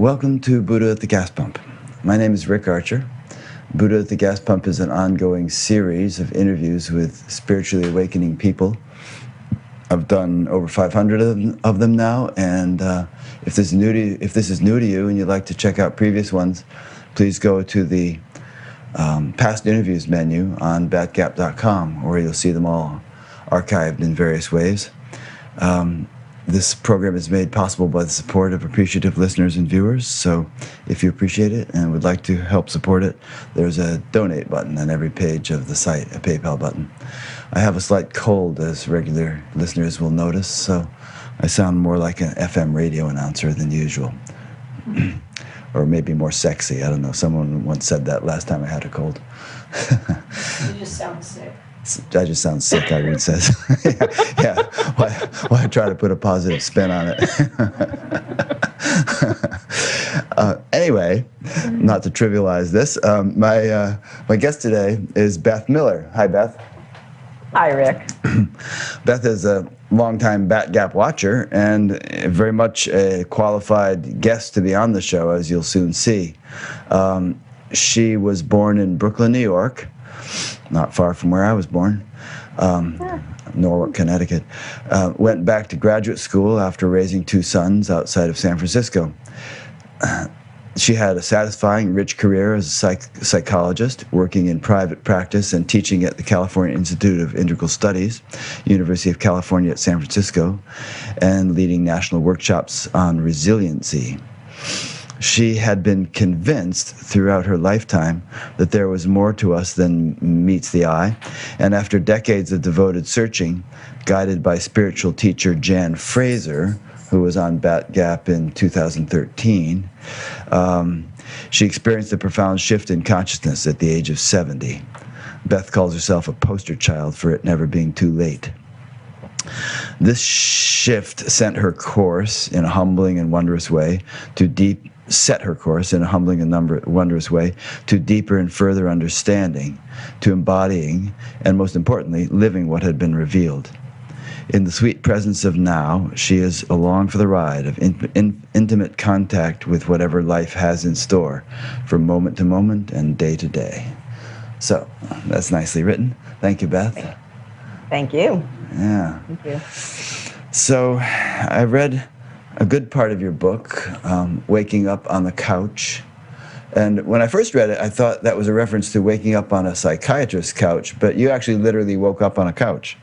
Welcome to Buddha at the Gas Pump. My name is Rick Archer. Buddha at the Gas Pump is an ongoing series of interviews with spiritually awakening people. I've done over 500 of them now, and if this is new to you and you'd like to check out previous ones, please go to the past interviews menu on batgap.com, where you'll see them all archived in various ways. This program is made possible by the support of appreciative listeners and viewers, so if you appreciate it and would like to help support it, there's a donate button on every page of the site, a PayPal button. I have a slight cold, as regular listeners will notice, so I sound more like an FM radio announcer than usual. Or maybe more sexy, I don't know. Someone once said that last time I had a cold. You just sound sick. I just sound sick, Irene says. yeah. Why try to put a positive spin on it? Anyway, not to trivialize this, my guest today is Beth Miller. Hi, Beth. Hi, Rick. Beth is a longtime Bat Gap watcher and very much a qualified guest to be on the show, as you'll soon see. She was born in Brooklyn, New York, not far from where I was born, Norwalk, Connecticut. Went back to graduate school after raising two sons outside of San Francisco. She had a satisfying, rich career as a psychologist, working in private practice and teaching at the California Institute of Integral Studies, University of California at San Francisco, and leading national workshops on resiliency. She had been convinced throughout her lifetime that there was more to us than meets the eye, and after decades of devoted searching, guided by spiritual teacher Jan Fraser, who was on Bat Gap in 2013, she experienced a profound shift in consciousness at the age of 70. Beth calls herself a poster child for it never being too late. This shift sent her course in a humbling and wondrous way to deeper and further understanding, to embodying, and most importantly, living what had been revealed. In the sweet presence of now, she is along for the ride of intimate contact with whatever life has in store, from moment to moment and day to day. So, that's nicely written. Thank you, Beth. Thank you. Yeah. Thank you. So, I read a good part of your book, Waking Up on the Couch. And when I first read it, I thought that was a reference to waking up on a psychiatrist's couch, but you actually literally woke up on a couch,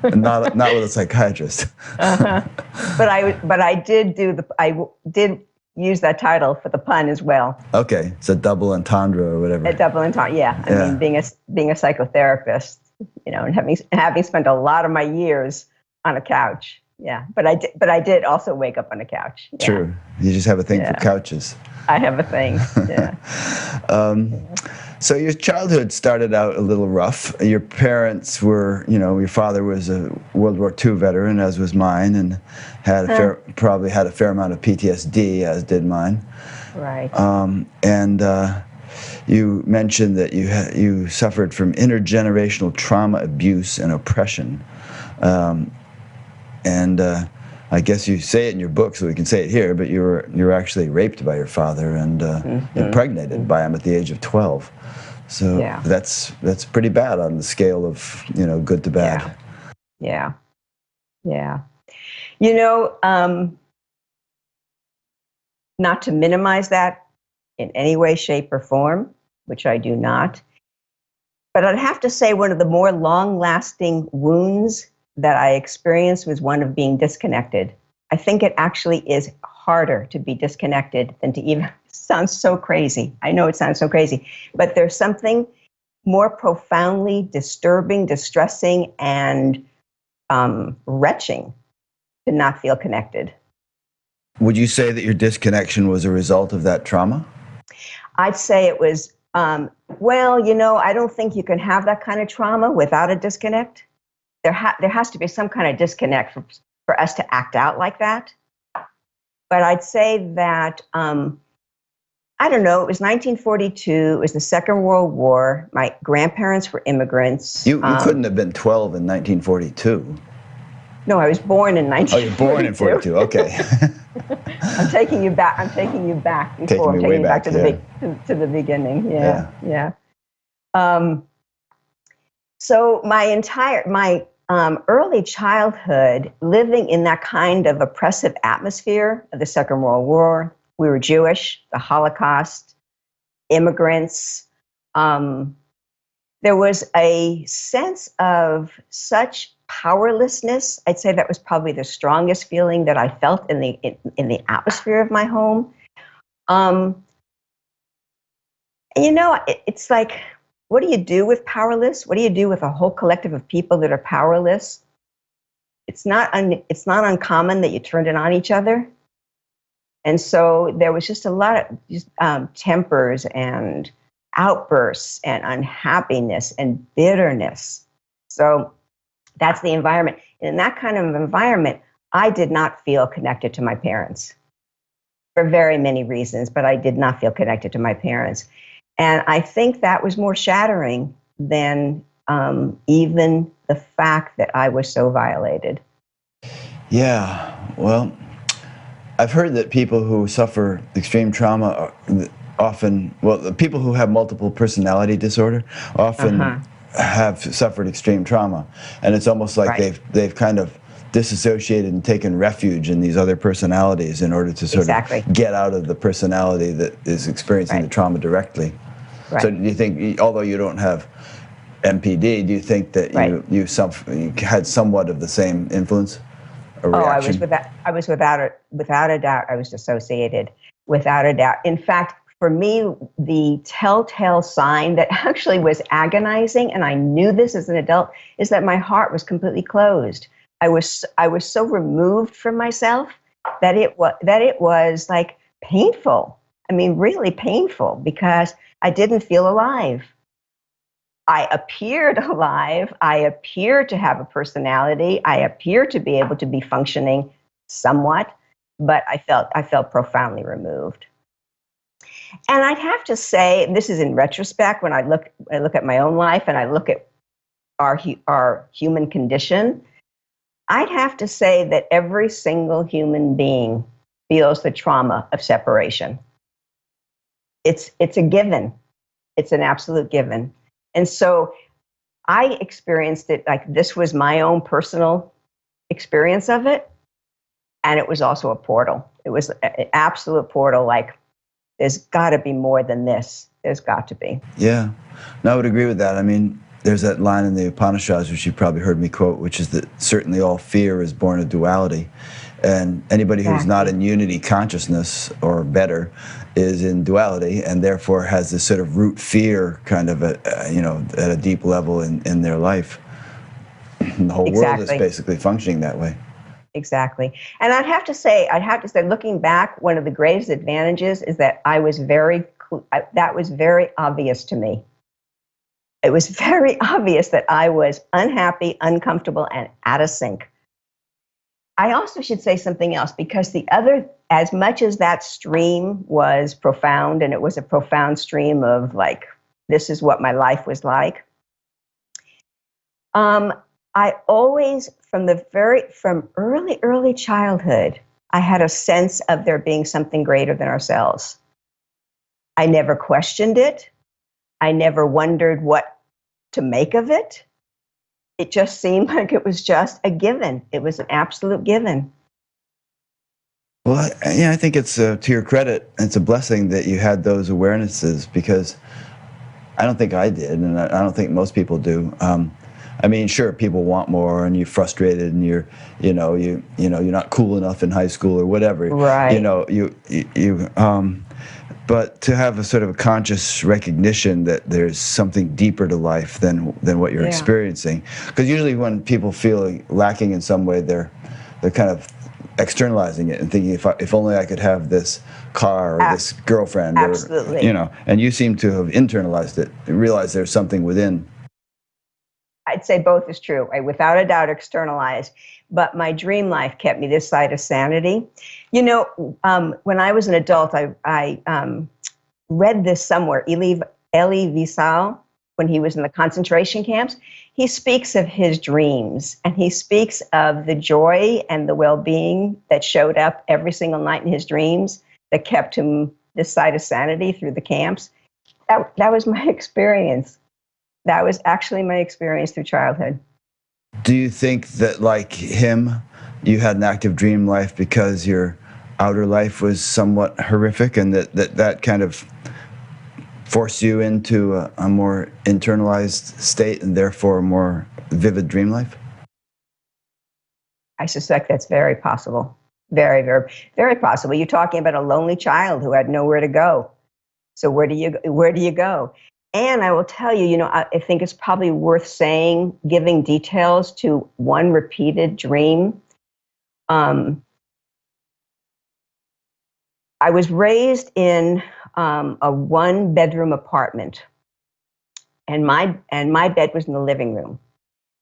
not with a psychiatrist. But I did use that title for the pun as well. Okay, it's a double entendre or whatever. A double entendre, yeah. I mean, being a psychotherapist, and having spent a lot of my years on a couch. Yeah, but I did also wake up on a couch. Yeah. True. You just have a thing for couches. I have a thing. Yeah. So your childhood started out a little rough. Your parents were, your father was a World War II veteran, as was mine, and probably had a fair amount of PTSD, as did mine. Right. And you mentioned that you suffered from intergenerational trauma, abuse, and oppression. And I guess you say it in your book, so we can say it here, but you were actually raped by your father and impregnated by him at the age of 12. So that's pretty bad on the scale of, good to bad. Yeah. Not to minimize that in any way, shape, or form, which I do not, but I'd have to say one of the more long-lasting wounds that I experienced was one of being disconnected. I think it actually is harder to be disconnected than to even, sounds so crazy. I know it sounds so crazy, but there's something more profoundly disturbing, distressing, and retching to not feel connected. Would you say that your disconnection was a result of that trauma? I'd say it was, I don't think you can have that kind of trauma without a disconnect. There has to be some kind of disconnect for us to act out like that. But I'd say that, I don't know, it was 1942, it was the Second World War, my grandparents were immigrants. You couldn't have been 12 in 1942. No, I was born in 1942. Oh, you're born in 42, okay. I'm taking you back. I'm taking you back before. Taking me I'm taking way you back back, to yeah. to the beginning. Yeah, yeah. Um, so my early childhood, living in that kind of oppressive atmosphere of the Second World War. We were Jewish, the Holocaust, immigrants. Um, there was a sense of such powerlessness. I'd say that was probably the strongest feeling that I felt in the atmosphere of my home. Um, and it's like, what do you do with powerless? What do you do with a whole collective of people that are powerless? It's not uncommon that you turn it on each other. And so there was just a lot of tempers and outbursts and unhappiness and bitterness. So that's the environment. And in that kind of environment, I did not feel connected to my parents for very many reasons, but I did not feel connected to my parents. And I think that was more shattering than even the fact that I was so violated. Yeah, well, I've heard that people who suffer extreme trauma often, well, the people who have multiple personality disorder often have suffered extreme trauma, and it's almost like Right. they've kind of disassociated and taken refuge in these other personalities in order to sort Exactly. of get out of the personality that is experiencing the Right. trauma directly. Right. So do you think, although you don't have MPD, do you think that Right. you had somewhat of the same influence? A Oh, reaction? I was without a doubt, I was dissociated, without a doubt. In fact, for me, the telltale sign that actually was agonizing, and I knew this as an adult, is that my heart was completely closed. I was so removed from myself that it was like painful. I mean, really painful because I didn't feel alive. I appeared alive. I appeared to have a personality. I appeared to be able to be functioning somewhat, but I felt profoundly removed. And I'd have to say, and this is in retrospect, when I look at my own life and I look at our human condition, I'd have to say that every single human being feels the trauma of separation. It's a given. It's an absolute given. And so I experienced it like this was my own personal experience of it. And it was also a portal. It was an absolute portal. Like, there's got to be more than this. There's got to be. Yeah, no, I would agree with that. I mean, there's that line in the Upanishads, which you probably heard me quote, which is that certainly all fear is born of duality. And anybody who's not in unity consciousness or better is in duality, and therefore has this sort of root fear kind of at a deep level in their life. And the whole world is basically functioning that way. Exactly. And I'd have to say, looking back, one of the greatest advantages is that that was very obvious to me. It was very obvious that I was unhappy, uncomfortable, and out of sync. I also should say something else, because as much as that stream was profound, and it was a profound stream of like, this is what my life was like. I always, from early childhood, I had a sense of there being something greater than ourselves. I never questioned it. I never wondered what to make of it. It just seemed like it was just a given. It was an absolute given. Well, yeah, I think it's to your credit, it's a blessing that you had those awarenesses, because I don't think I did, and I don't think most people do. I mean, sure, people want more, and you're frustrated, and you're not cool enough in high school or whatever. Right. But to have a sort of a conscious recognition that there's something deeper to life than what you're experiencing. Because usually when people feel lacking in some way, they're kind of externalizing it and thinking, if only I could have this car or this girlfriend, absolutely. And you seem to have internalized it and realized there's something within. I'd say both is true. I, without a doubt, externalized. But my dream life kept me this side of sanity. When I was an adult, I read this somewhere. Elie Wiesel, when he was in the concentration camps, he speaks of his dreams, and he speaks of the joy and the well-being that showed up every single night in his dreams that kept him this side of sanity through the camps. That was my experience. That was actually my experience through childhood. Do you think that, like him, you had an active dream life because your outer life was somewhat horrific, and that kind of forced you into a more internalized state and therefore a more vivid dream life? I suspect that's very possible. Very, very, very possible. You're talking about a lonely child who had nowhere to go. So where do you go? And I will tell you, I think it's probably worth saying, giving details to one repeated dream. I was raised in a one-bedroom apartment, and my bed was in the living room.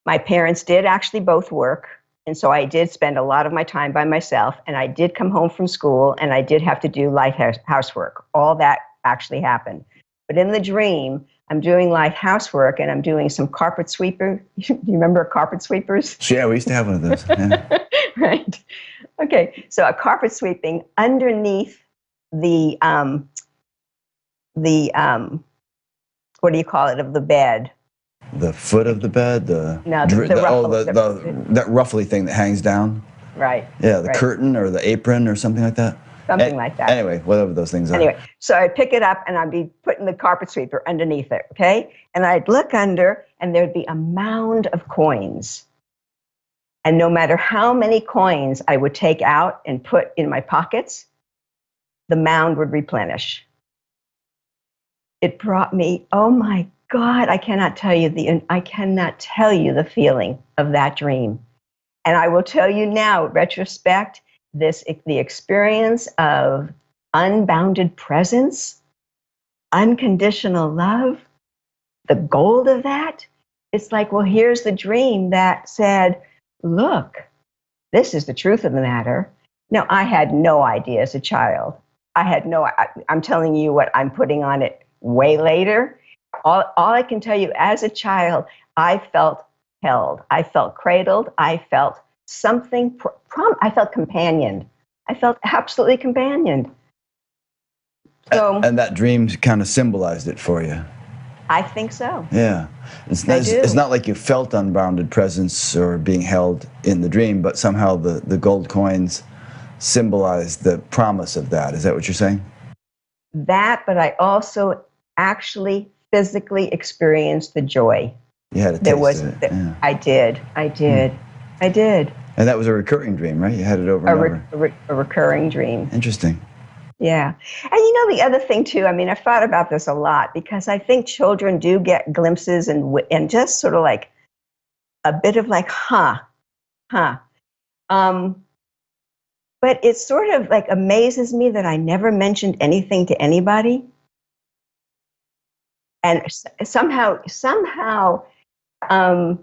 My parents did actually both work, and so I did spend a lot of my time by myself, and I did come home from school, and I did have to do light housework. All that actually happened. But in the dream, I'm doing light housework, and I'm doing some carpet sweeper. Do you remember carpet sweepers? Yeah, we used to have one of those. Yeah. Right. Okay, so a carpet sweeping underneath the what do you call it, of the bed? The foot of the bed, No, the ruffle. that ruffly thing that hangs down. Right. Yeah, the right. curtain or the apron or something like that. Something like that. Anyway, whatever those things are. Anyway, so I'd pick it up and I'd be putting the carpet sweeper underneath it, okay? And I'd look under and there'd be a mound of coins. And no matter how many coins I would take out and put in my pockets, the mound would replenish. It brought me, oh my God, I cannot tell you the feeling of that dream. And I will tell you now, retrospect, the experience of unbounded presence, unconditional love, the gold of that, it's like, well, here's the dream that said, look, this is the truth of the matter. Now, I had no idea as a child. I'm telling you what I'm putting on it way later. All I can tell you, as a child, I felt held. I felt cradled. I felt something, I felt companioned. I felt absolutely companioned. So, and that dream kind of symbolized it for you. I think so. Yeah. It's not like you felt unbounded presence or being held in the dream, but somehow the gold coins symbolized the promise of that. Is that what you're saying? That, but I also actually physically experienced the joy. You had a taste of it. Yeah. I did. And that was a recurring dream, right? You had it over and over. A recurring dream. Interesting. Yeah. And the other thing too, I've thought about this a lot because I think children do get glimpses and just sort of like a bit of like, but it sort of like amazes me that I never mentioned anything to anybody. And somehow, I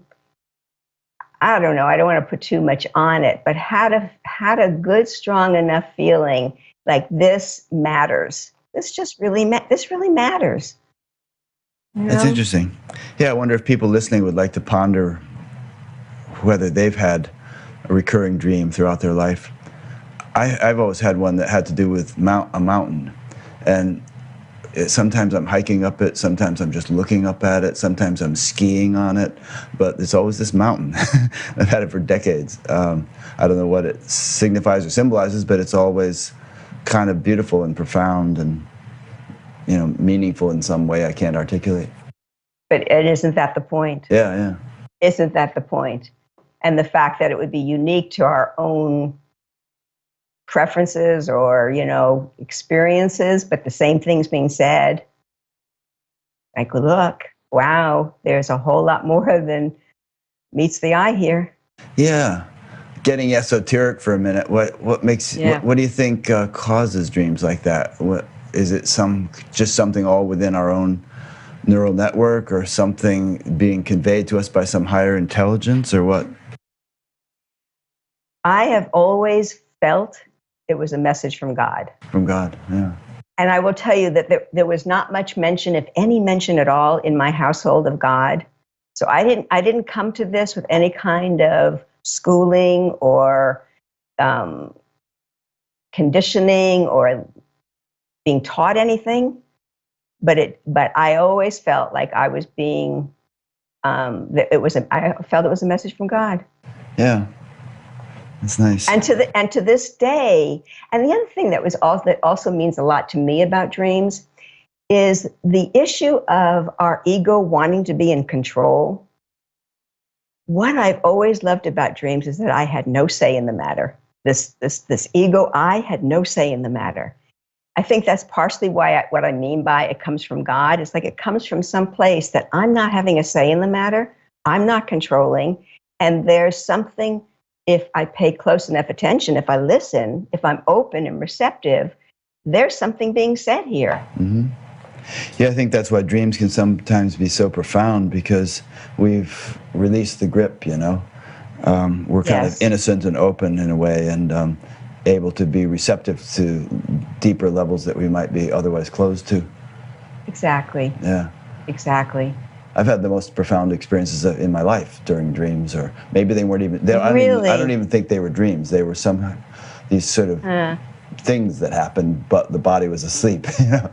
don't know, I don't want to put too much on it, but had a good, strong enough feeling like this matters. This really matters. That's interesting. Yeah, I wonder if people listening would like to ponder whether they've had a recurring dream throughout their life. I've always had one that had to do with a mountain. And sometimes I'm hiking up it, sometimes I'm just looking up at it, sometimes I'm skiing on it, but there's always this mountain. I've had it for decades. I don't know what it signifies or symbolizes, but it's always kind of beautiful and profound and meaningful in some way I can't articulate. But isn't that the point? Yeah. Isn't that the point? And the fact that it would be unique to our own preferences or, experiences, but the same thing's being said. Like, look, wow, there's a whole lot more than meets the eye here. Yeah. Getting esoteric for a minute, what makes what do you think causes dreams like that? What is it? Just something all within our own neural network, or something being conveyed to us by some higher intelligence, or what? I have always felt it was a message from God. From God, yeah. And I will tell you that there was not much mention, if any mention at all, in my household of God. So I didn't come to this with any kind of schooling or um, conditioning or being taught anything. But I always felt like I was being that I felt it was a message from God. Yeah, that's nice. And to this day, and the other thing that also means a lot to me about dreams is the issue of our ego wanting to be in control. What I've always loved about dreams is that I had no say in the matter. This ego, I had no say in the matter. I think that's partially what I mean by it comes from God. It's like it comes from some place that I'm not having a say in the matter. I'm not controlling. And there's something, if I pay close enough attention, if I listen, if I'm open and receptive, there's something being said here. Mm-hmm. Yeah, I think that's why dreams can sometimes be so profound, because we've released the grip, you know. We're kind of innocent and open in a way, and able to be receptive to deeper levels that we might be otherwise closed to. Exactly. Yeah. Exactly. I've had the most profound experiences in my life during dreams, or maybe they weren't even. Really? I don't even think they were dreams. They were these sort of things that happened, but the body was asleep. You know.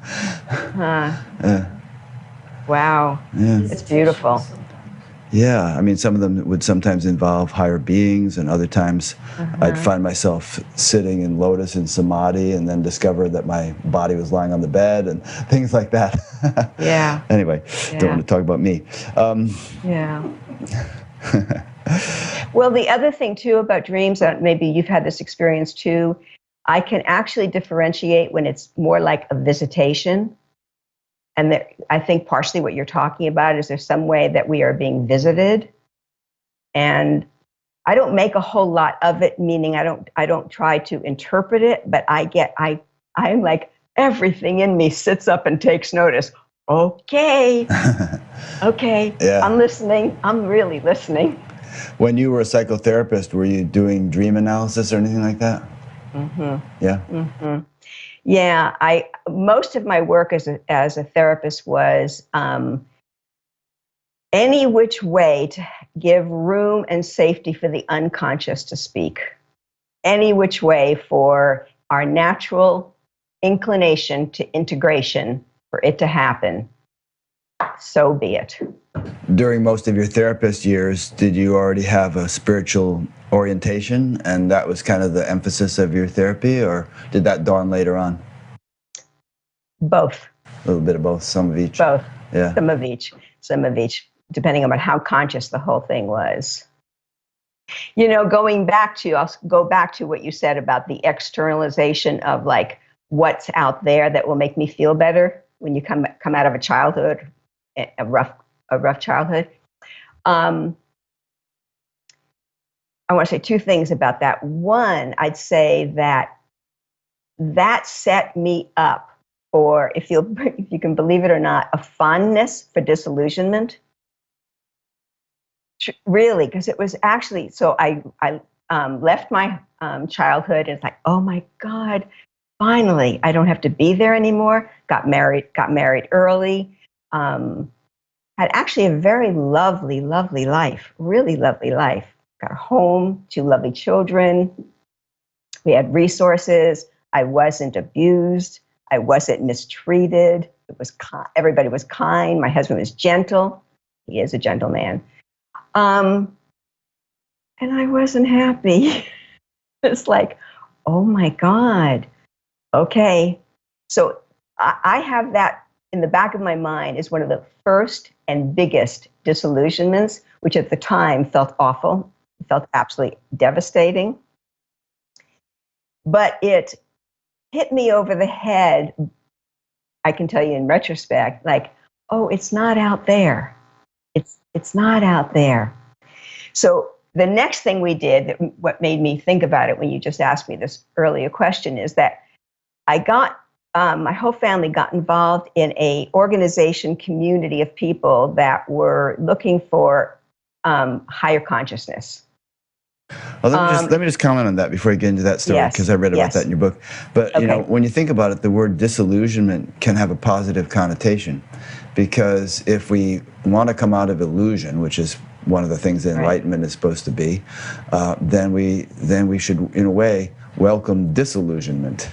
Wow. Yeah. It's beautiful. Yeah, I mean, some of them would sometimes involve higher beings, and other times I'd find myself sitting in lotus in samadhi, and then discover that my body was lying on the bed, and things like that. Yeah. Anyway, don't want to talk about me. Yeah. Well, the other thing too about dreams, maybe you've had this experience too, I can actually differentiate when it's more like a visitation. And that I think partially what you're talking about is there's some way that we are being visited. And I don't make a whole lot of it, meaning I don't try to interpret it, but I'm like, everything in me sits up and takes notice. Okay. Okay. Yeah. I'm listening. I'm really listening. When you were a psychotherapist, were you doing dream analysis or anything like that? Mm-hmm. Yeah. Mm-hmm. Yeah, most of my work as a therapist was any which way to give room and safety for the unconscious to speak. Any which way for our natural inclination to integration, for it to happen. So be it. During most of your therapist years, did you already have a spiritual orientation, and that was kind of the emphasis of your therapy, or did that dawn later on? Both. A little bit of both, some of each. Both. Yeah. Some of each, depending on how conscious the whole thing was. You know, I'll go back to what you said about the externalization of like what's out there that will make me feel better when you come out of a childhood, a rough childhood. I want to say two things about that. One, I'd say that set me up for, if you can believe it or not, a fondness for disillusionment. Really, because it was actually, so I left my childhood, and it's like, oh my God, finally, I don't have to be there anymore. Got married early. Had actually a very lovely, lovely life, really lovely life. Got a home, 2 lovely children. We had resources. I wasn't abused. I wasn't mistreated. Everybody was kind. My husband was gentle. He is a gentle man. And I wasn't happy. It's like, oh my God. Okay. So I have that in the back of my mind as one of the first and biggest disillusionments, which at the time felt awful. It felt absolutely devastating. But it hit me over the head, I can tell you in retrospect, like, oh, it's not out there. It's not out there. So the next thing we did, what made me think about it when you just asked me this earlier question, is that my whole family got involved in a organization community of people that were looking for higher consciousness. Well, let me just comment on that before I get into that story, Yes, because I read about yes. that in your book. But you know, Okay. when you think about it, the word disillusionment can have a positive connotation, because if we want to come out of illusion, which is one of the things that Right. enlightenment is supposed to be, then we should, in a way, welcome disillusionment.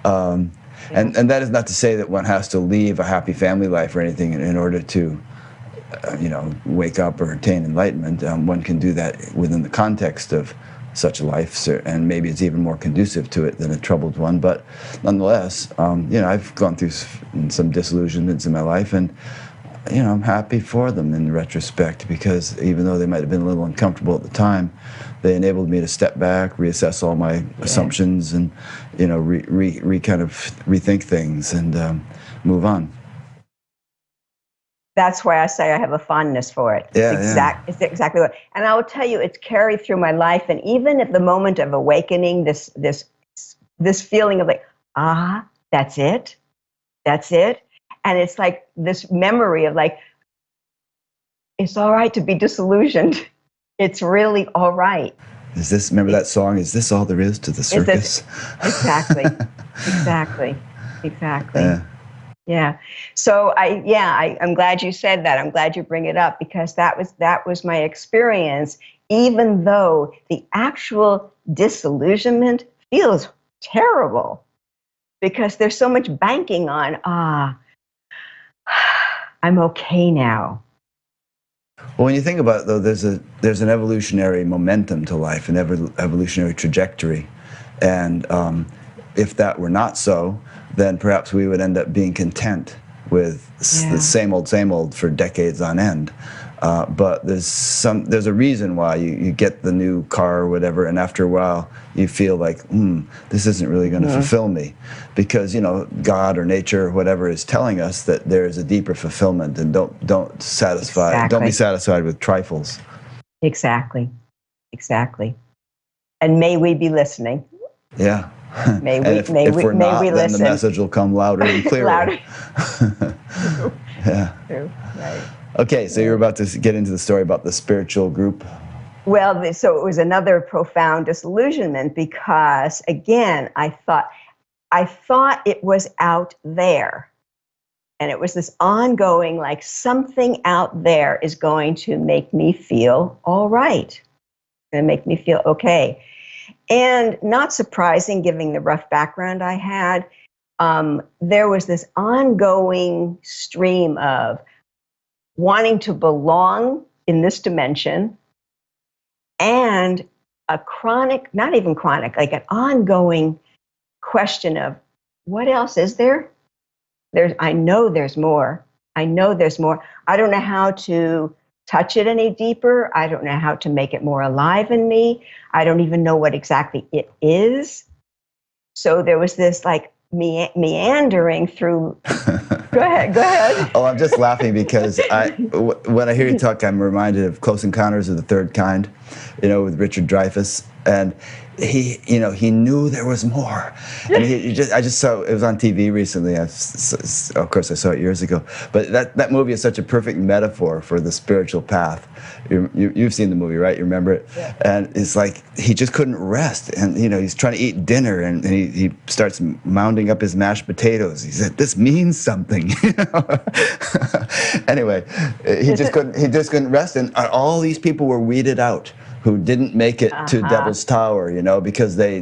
And that is not to say that one has to leave a happy family life or anything in order to wake up or attain enlightenment. One can do that within the context of such a life, and maybe it's even more conducive to it than a troubled one. But nonetheless, I've gone through some disillusionments in my life, and I'm happy for them in retrospect, because even though they might have been a little uncomfortable at the time, they enabled me to step back, reassess all my assumptions, and kind of rethink things and move on. That's why I say I have a fondness for it. It's exactly what. And I will tell you, it's carried through my life. And even at the moment of awakening, this feeling of like, that's it, and it's like this memory of like, it's all right to be disillusioned. It's really all right. Remember that song? Is this all there is to the circus? Exactly. Yeah. So I'm glad you said that. I'm glad you bring it up, because that was my experience, even though the actual disillusionment feels terrible, because there's so much banking on, I'm okay now. Well, when you think about it, though, there's an evolutionary momentum to life, an evolutionary trajectory, and if that were not so, then perhaps we would end up being content with the same old for decades on end. But there's a reason why you get the new car or whatever, and after a while you feel like, this isn't really going to fulfill me, because God or nature or whatever is telling us that there is a deeper fulfillment, and don't be satisfied with trifles. Exactly. And may we be listening. Yeah. May we if we're not, then listen. the message will come louder and clearer. Louder. Yeah. True. Right. Okay, so you're about to get into the story about the spiritual group. Well, so it was another profound disillusionment, because again, I thought it was out there, and it was this ongoing, like, something out there is going to make me feel all right, and make me feel okay. And not surprising, given the rough background I had, there was this ongoing stream of wanting to belong in this dimension, and a chronic, not even chronic, like an ongoing question of, what else is there? I know there's more. I don't know how to touch it any deeper. I don't know how to make it more alive in me. I don't even know what exactly it is. So there was this like meandering through. Go ahead. Oh, I'm just laughing because when I hear you talk, I'm reminded of Close Encounters of the Third Kind, with Richard Dreyfuss, and he knew there was more, and I just saw it was on TV recently. Of course, I saw it years ago, but that movie is such a perfect metaphor for the spiritual path. You've seen the movie, right? You remember it? Yeah. And it's like he just couldn't rest, and he's trying to eat dinner, and he starts mounding up his mashed potatoes. He said, "This means something." Anyway, he just couldn't rest, and all these people were weeded out who didn't make it to Devil's Tower, because they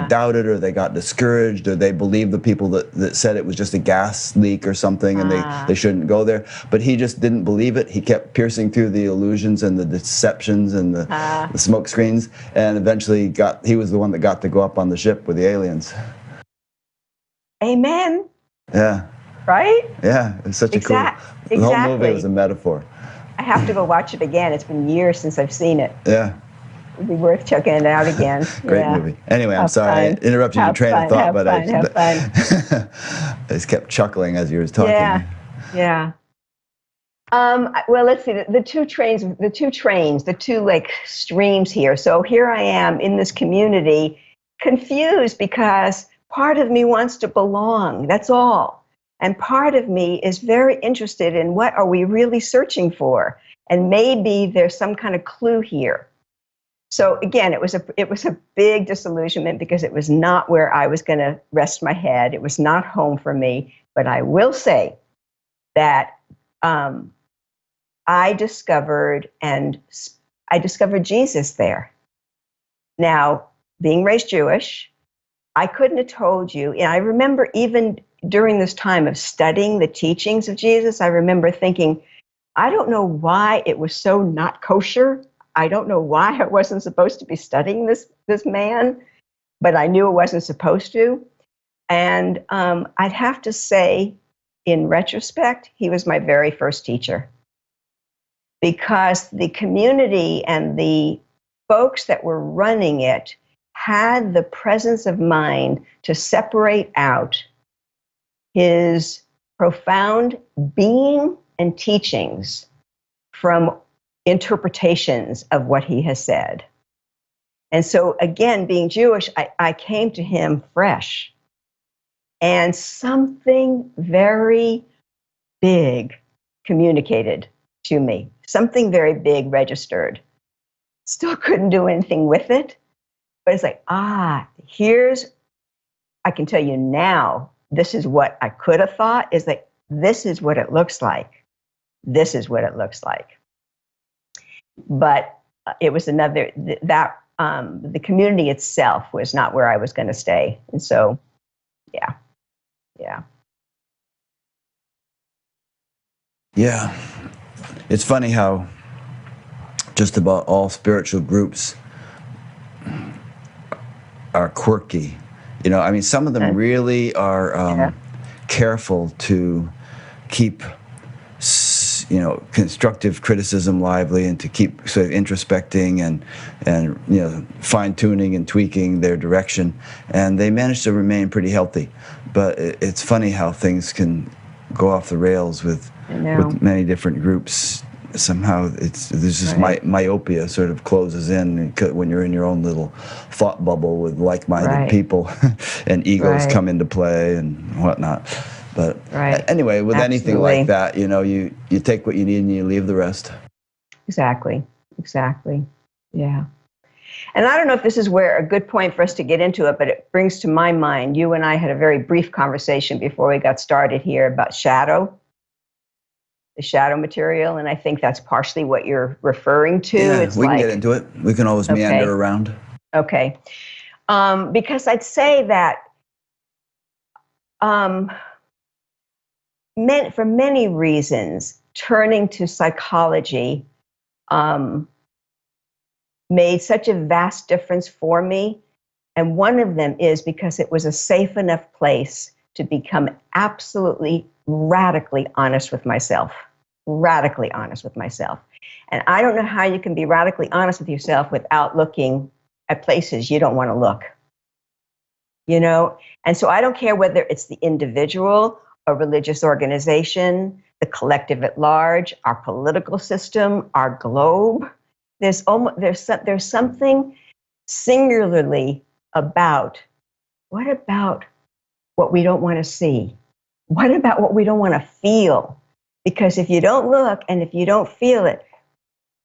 doubted, or they got discouraged, or they believed the people that said it was just a gas leak or something, and they shouldn't go there. But he just didn't believe it. He kept piercing through the illusions and the deceptions and the smoke screens, and eventually he was the one that got to go up on the ship with the aliens. Amen. Yeah. Right? Yeah, it's such a cool. The whole movie was a metaphor. I have to go watch it again. It's been years since I've seen it. Yeah. It would be worth checking it out again. Great movie. Anyway, I'm sorry I interrupted your train of thought, but I just kept chuckling as you were talking. Yeah. Well, let's see. The two like streams here. So here I am in this community, confused, because part of me wants to belong. That's all. And part of me is very interested in what are we really searching for? And maybe there's some kind of clue here. So again, it was a big disillusionment because it was not where I was going to rest my head. It was not home for me. But I will say that um, I discovered Jesus there. Now, being raised Jewish, I couldn't have told you. And I remember even during this time of studying the teachings of Jesus, I remember thinking, I don't know why it was so not kosher. I don't know why I wasn't supposed to be studying this man, but I knew it wasn't supposed to. And I'd have to say, in retrospect, he was my very first teacher because the community and the folks that were running it had the presence of mind to separate out his profound being and teachings from interpretations of what he has said. And so, again, being Jewish, I came to him fresh. And something very big communicated to me, something very big registered. Still couldn't do anything with it, but it's like, I can tell you now, this is what I could have thought is like, this is what it looks like. This is what it looks like. But it was the community itself was not where I was going to stay. And so, yeah. Yeah. It's funny how just about all spiritual groups are quirky. I mean, some of them really are careful to keep, constructive criticism lively and to keep sort of introspecting and fine tuning and tweaking their direction, and they manage to remain pretty healthy. But it's funny how things can go off the rails with many different groups. Somehow there's this myopia sort of closes in when you're in your own little thought bubble with like-minded people, and egos come into play and whatnot. But anyway, with anything like that, you take what you need and you leave the rest. Exactly. Yeah. And I don't know if this is where a good point for us to get into it, but it brings to my mind, you and I had a very brief conversation before we got started here about the shadow material, and I think that's partially what you're referring to. Yeah, we can get into it. We can always meander around. Okay. Because I'd say that for many reasons, turning to psychology made such a vast difference for me. And one of them is because it was a safe enough place to become absolutely radically honest with myself. Radically honest with myself. And I don't know how you can be radically honest with yourself without looking at places you don't want to look. And so I don't care whether it's the individual, a religious organization, the collective at large, our political system, our globe. There's something singularly about what we don't want to see? What about what we don't want to feel? Because if you don't look and if you don't feel it,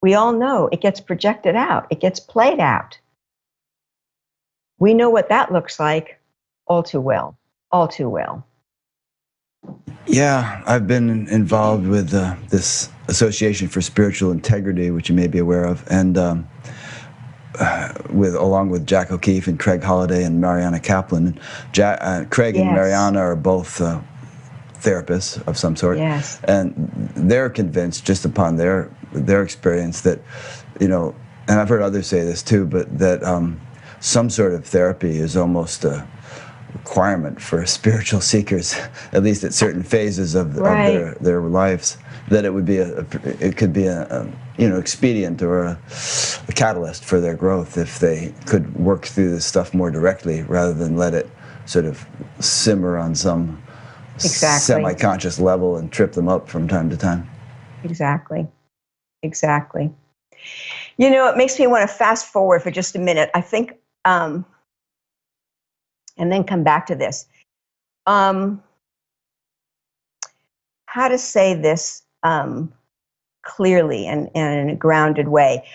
we all know it gets projected out. It gets played out. We know what that looks like all too well. Yeah, I've been involved with this Association for Spiritual Integrity, which you may be aware of, and along with Jack O'Keefe and Craig Holliday and Mariana Kaplan. Craig and Mariana are both therapists of some sort, and they're convinced, just upon their experience, that and I've heard others say this too, but that some sort of therapy is almost a requirement for spiritual seekers, at least at certain phases of their lives. That it could be a expedient or a catalyst for their growth if they could work through this stuff more directly rather than let it sort of simmer on some semi-conscious level and trip them up from time to time. Exactly. It makes me want to fast forward for just a minute. I think, and then come back to this. How to say this clearly and in a grounded way.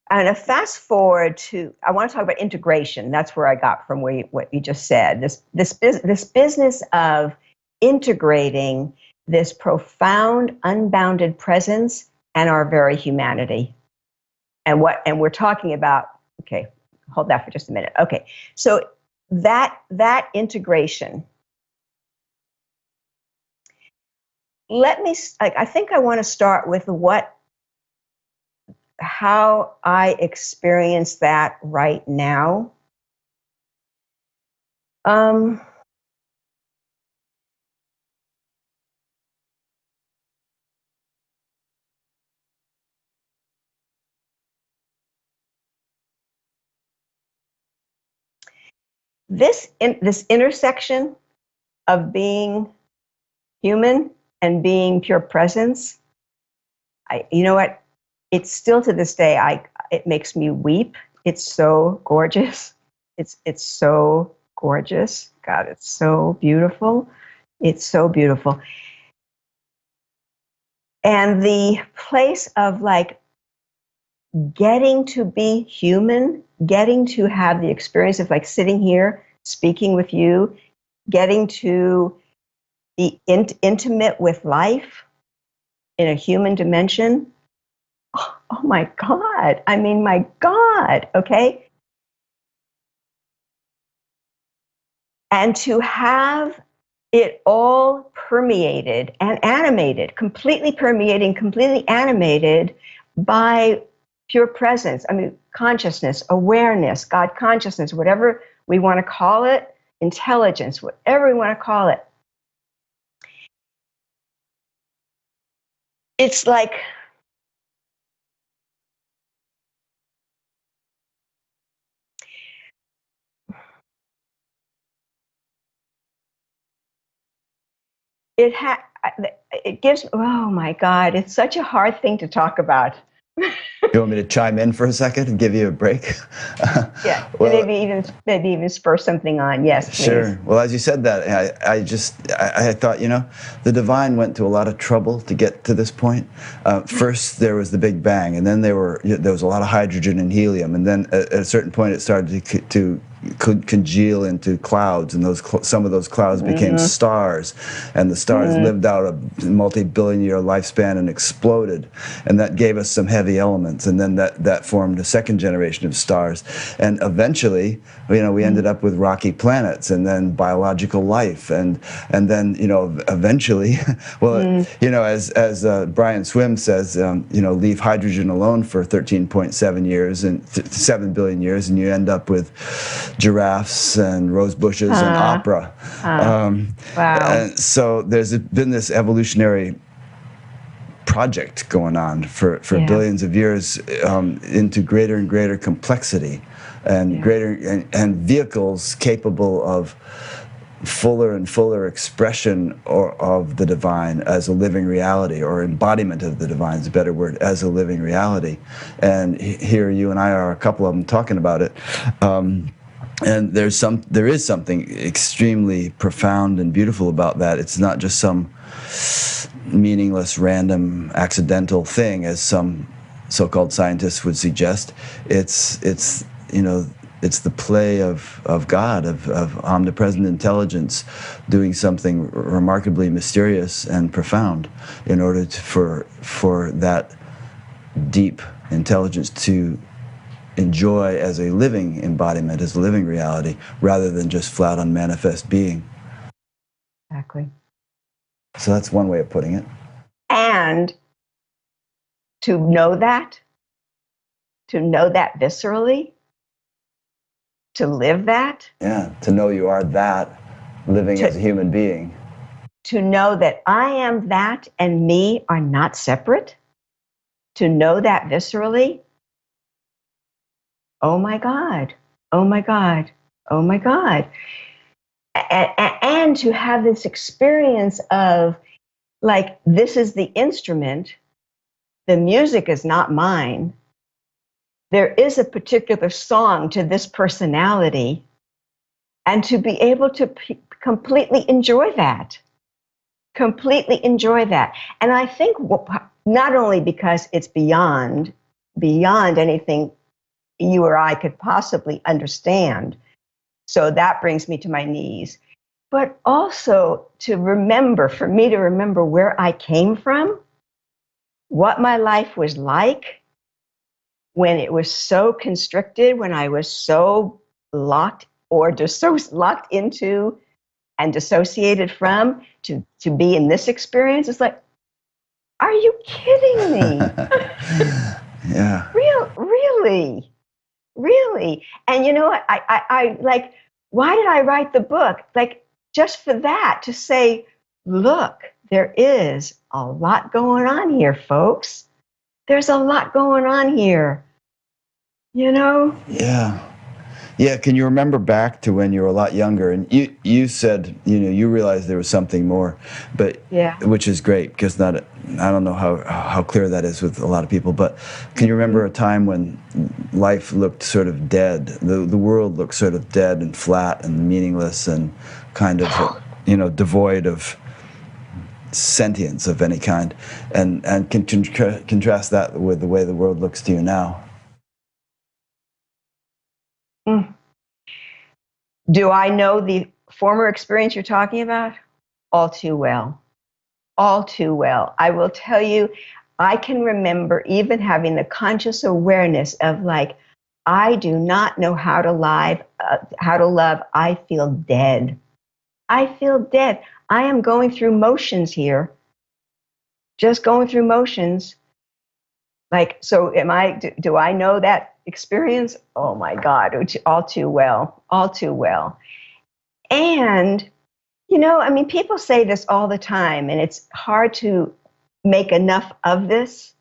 And a fast forward to, I want to talk about integration. That's where I got from what you just said. This business of integrating this profound, unbounded presence and our very humanity. And we're talking about, okay, hold that for just a minute. Okay, so that integration. I think I want to start with how I experience that right now. This intersection of being human and being pure presence, you know what? It's still to this day, it makes me weep. It's so gorgeous. It's so gorgeous. God, it's so beautiful. It's so beautiful. And the place of like getting to be human, getting to have the experience of like sitting here speaking with you, getting to be intimate with life in a human dimension. Oh my God. I mean, my God. Okay. And to have it all permeated and animated, completely permeating, completely animated by pure presence. I mean, consciousness, awareness, God consciousness, whatever we want to call it, intelligence, whatever we want to call it. It's like it gives, oh my God, it's such a hard thing to talk about. You want me to chime in for a second and give you a break? Yeah, Well, maybe even spur something on. Yes, please. sure. Well, as you said that, I thought, the divine went to a lot of trouble to get to this point. First, there was the Big Bang, and then there was a lot of hydrogen and helium, and then at a certain point, it started to congeal into clouds, and some of those clouds became stars, and the stars lived out a multi-billion-year lifespan and exploded, and that gave us some heavy elements, and then that formed a second generation of stars, and eventually, we ended up with rocky planets, and then biological life, and then eventually, as Brian Swimme says, leave hydrogen alone for 13.7 years and 7 billion years, and you end up with giraffes and rose bushes and opera. Wow. And so there's been this evolutionary project going on for billions of years into greater and greater complexity and greater and vehicles capable of fuller and fuller expression of the divine as a living reality, or embodiment of the divine is a better word, as a living reality. And here you and I are a couple of them talking about it. And there is something extremely profound and beautiful about that. It's not just some meaningless, random, accidental thing, as some so-called scientists would suggest. It's the play of God, of omnipresent intelligence, doing something remarkably mysterious and profound in order for that deep intelligence to enjoy as a living embodiment, as a living reality, rather than just flat unmanifest being. Exactly. So that's one way of putting it. And to know that viscerally, to live that. Yeah, to know you are that, living as a human being. To know that I am that and me are not separate. To know that viscerally. Oh my God. Oh my God. Oh my God. And to have this experience of, like, this is the instrument, the music is not mine. There is a particular song to this personality, and to be able to completely enjoy that. Completely enjoy that. And I think not only because it's beyond beyond anything you or I could possibly understand. So that brings me to my knees. But also to remember, for me to remember where I came from, what my life was like when it was so constricted, when I was so locked or locked into and dissociated from to be in this experience. It's like, are you kidding me? Yeah. Really, really. And you know what? I like, why did I write the book? Like, just for that, to say, look, there is a lot going on here, folks. There's a lot going on here, you know? Yeah. Yeah, can you remember back to when you were a lot younger and you said, you realized there was something more, but Yeah. which is great because I don't know how clear that is with a lot of people, but can you remember a time when life looked sort of dead, the world looked sort of dead and flat and meaningless and kind of devoid of sentience of any kind, and contrast that with the way the world looks to you now? Mm. Do I know the former experience you're talking about? All too well. All too well. I will tell you, I can remember even having the conscious awareness of like, I do not know how to live, how to love. I feel dead. I feel dead. I am going through motions here, just going through motions. Like, so do I know that experience? Oh my God, all too well, all too well. And, I mean, people say this all the time, and it's hard to make enough of this,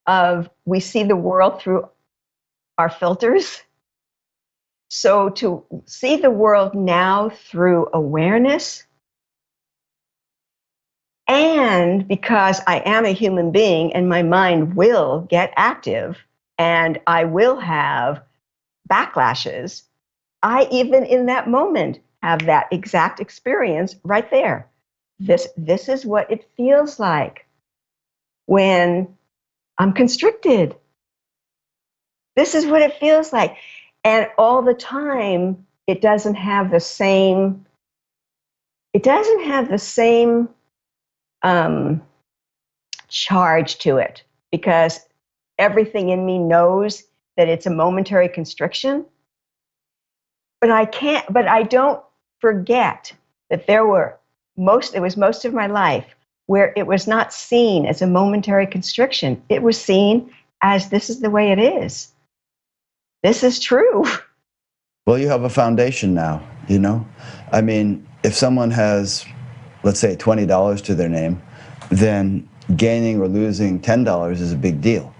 of we see the world through our filters. So to see the world now through awareness, and because I am a human being and my mind will get active and I will have backlashes, I even in that moment have that exact experience right there. This is what it feels like when I'm constricted. This is what it feels like. And all the time, it doesn't have the same, um, charge to it because everything in me knows that it's a momentary constriction. But I don't forget that it was most of my life where it was not seen as a momentary constriction. It was seen as this is the way it is. This is true. Well, you have a foundation now, I mean, if someone has, let's say, $20 to their name, then gaining or losing $10 is a big deal.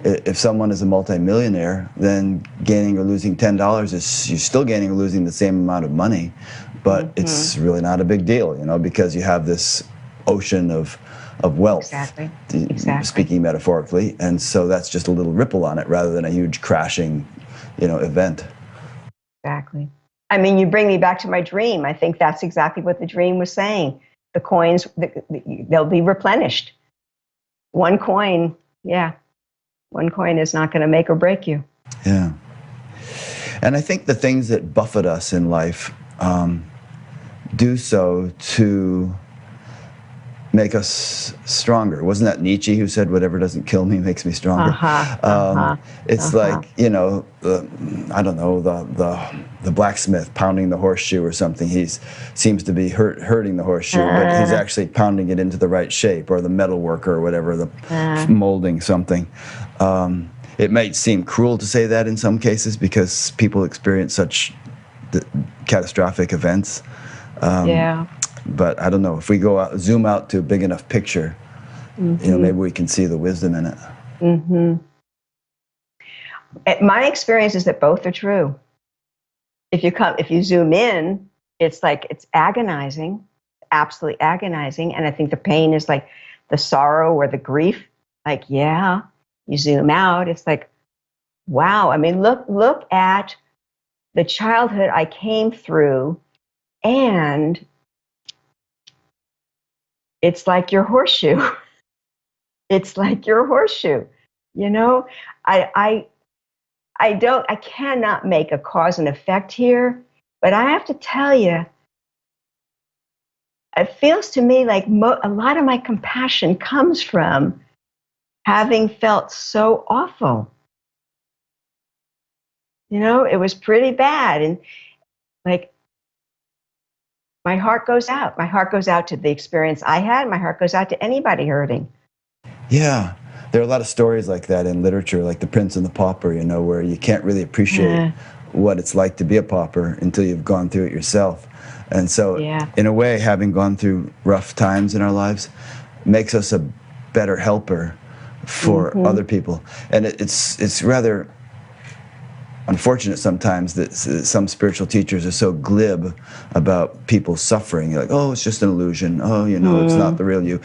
If someone is a multimillionaire, then gaining or losing $10 you're still gaining or losing the same amount of money, but it's really not a big deal, because you have this ocean of wealth, Exactly. speaking metaphorically, and so that's just a little ripple on it rather than a huge crashing, event. Exactly. I mean, you bring me back to my dream. I think that's exactly what the dream was saying. The coins, they'll be replenished. One coin, yeah, one coin is not going to make or break you. Yeah. And I think the things that buffet us in life do so to make us stronger. Wasn't that Nietzsche who said, "Whatever doesn't kill me makes me stronger"? It's like, I don't know, the blacksmith pounding the horseshoe or something. He seems to be hurting the horseshoe, but he's actually pounding it into the right shape, or the metal worker or whatever, molding something. It might seem cruel to say that in some cases because people experience such catastrophic events. Yeah. But I don't know, if we zoom out to a big enough picture, maybe we can see the wisdom in it. Mm-hmm. My experience is that both are true. If you zoom in, it's like it's agonizing, absolutely agonizing, and I think the pain is like the sorrow or the grief. Like, yeah, you zoom out, it's like, wow. I mean, look at the childhood I came through, and it's like your horseshoe. It's like your horseshoe. You know, I, I cannot make a cause and effect here, but I have to tell you, it feels to me like a lot of my compassion comes from having felt so awful. You know, it was pretty bad. And like, my heart goes out. My heart goes out to the experience I had. My heart goes out to anybody hurting. Yeah, there are a lot of stories like that in literature, like The Prince and the Pauper, you know, where you can't really appreciate Yeah. what it's like to be a pauper until you've gone through it yourself. And so, Yeah. in a way, having gone through rough times in our lives makes us a better helper for other people. And it's rather unfortunate sometimes that some spiritual teachers are so glib about people's suffering. You're like, oh, it's just an illusion. Oh, you know, it's not the real you.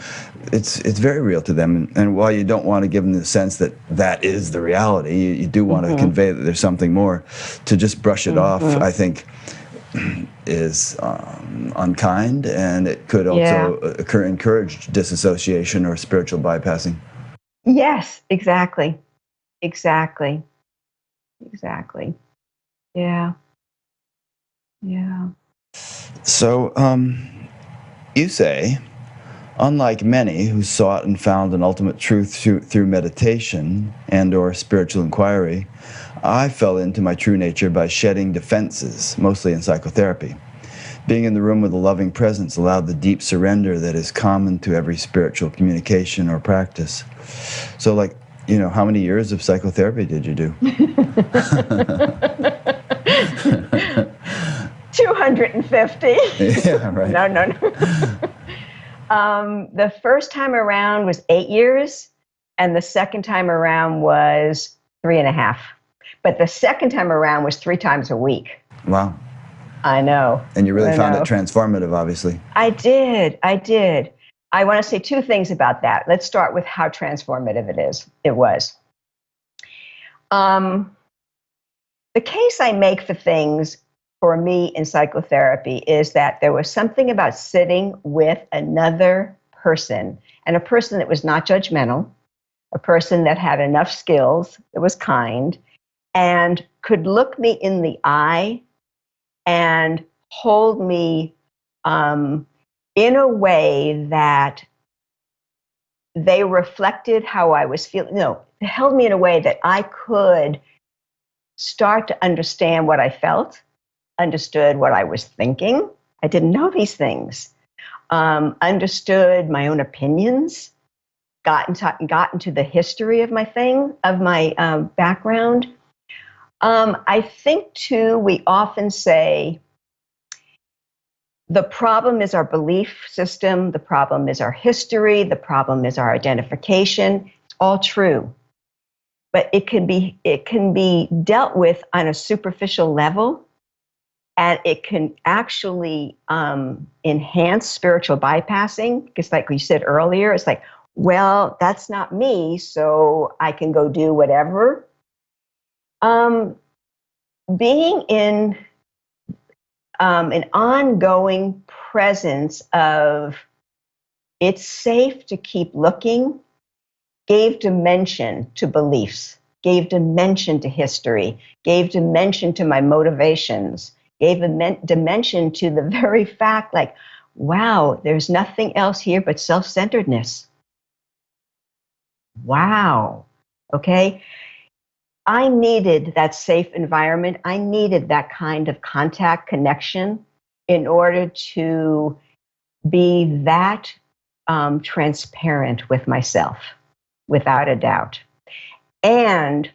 It's very real to them. And while you don't want to give them the sense that that is the reality, you do want to convey that there's something more. To just brush it off, I think, is unkind, and it could also encourage disassociation or spiritual bypassing. Yes, exactly. Exactly. Exactly. Yeah. Yeah. So, you say, unlike many who sought and found an ultimate truth through meditation and or spiritual inquiry, I fell into my true nature by shedding defenses, mostly in psychotherapy. Being in the room with a loving presence allowed the deep surrender that is common to every spiritual communication or practice. So, like, you know, how many years of psychotherapy did you do? 250. Yeah, right. No. The first time around was 8 years, and the second time around was 3.5. But the second time around was 3 times a week. Wow. I know. And you really I found know. it transformative, obviously. I did. I want to say 2 things about that. Let's start with how transformative it was. The case I make for things for me in psychotherapy is that there was something about sitting with another person, and a person that was not judgmental, a person that had enough skills, that was kind, and could look me in the eye and hold me in a way that they reflected how I was feeling. No, they held me in a way that I could start to understand what I felt, understood what I was thinking. I didn't know these things. Understood my own opinions, got into the history of my background. I think too, we often say the problem is our belief system, the problem is our history, the problem is our identification. It's all true. But it can be dealt with on a superficial level, and it can actually enhance spiritual bypassing. Because like we said earlier, it's like, well, that's not me, so I can go do whatever. Being in an ongoing presence of it's safe to keep looking gave dimension to beliefs, gave dimension to history, gave dimension to my motivations, gave a dimension to the very fact like, wow, there's nothing else here but self-centeredness. Wow. Okay. I needed that safe environment. I needed that kind of contact connection in order to be that transparent with myself, without a doubt. And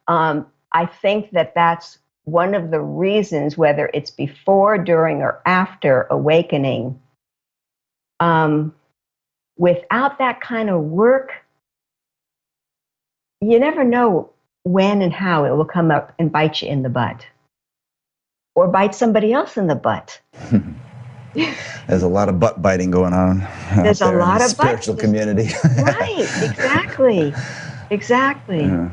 I think that that's one of the reasons, whether it's before, during, or after awakening, without that kind of work, you never know when and how it will come up and bite you in the butt or bite somebody else in the butt. There's a lot of butt biting going on. There's a lot in the of spiritual community. Right, exactly. Yeah.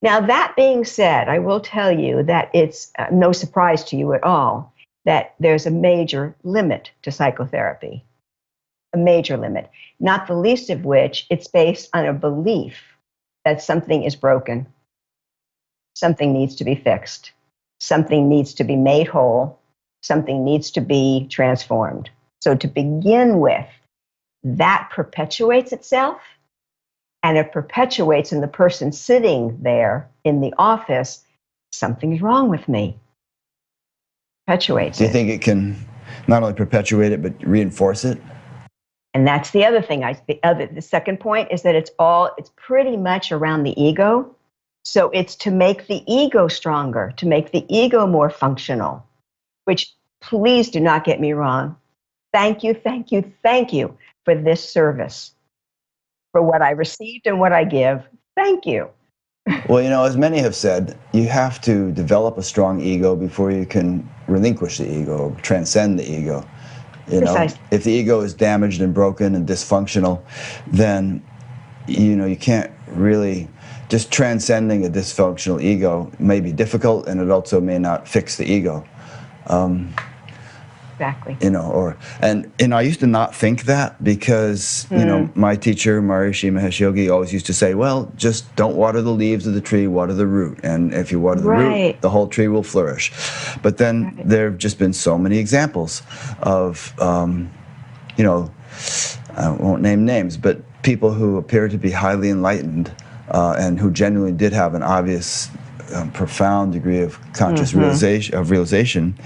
Now, that being said, I will tell you that it's no surprise to you at all that there's a major limit to psychotherapy, a major limit, not the least of which it's based on a belief that something is broken, something needs to be fixed, something needs to be made whole, something needs to be transformed. So to begin with, that perpetuates itself, and it perpetuates in the person sitting there in the office, something's wrong with me. Perpetuates Do you it. think it can not only perpetuate it, but reinforce it? And that's the other thing. The second point is that it's pretty much around the ego. So it's to make the ego stronger, to make the ego more functional, which, please do not get me wrong. Thank you, thank you, thank you for this service, for what I received and what I give. Thank you. Well, as many have said, you have to develop a strong ego before you can relinquish the ego, transcend the ego. Precisely. If the ego is damaged and broken and dysfunctional, then you can't really, just transcending a dysfunctional ego may be difficult, and it also may not fix the ego. Exactly. I used to not think that because my teacher Maharishi Mahesh Yogi always used to say, well, just don't water the leaves of the tree, water the root, and if you water the root, the whole tree will flourish. But then there have just been so many examples of I won't name names, but people who appear to be highly enlightened and who genuinely did have an obvious profound degree of conscious realization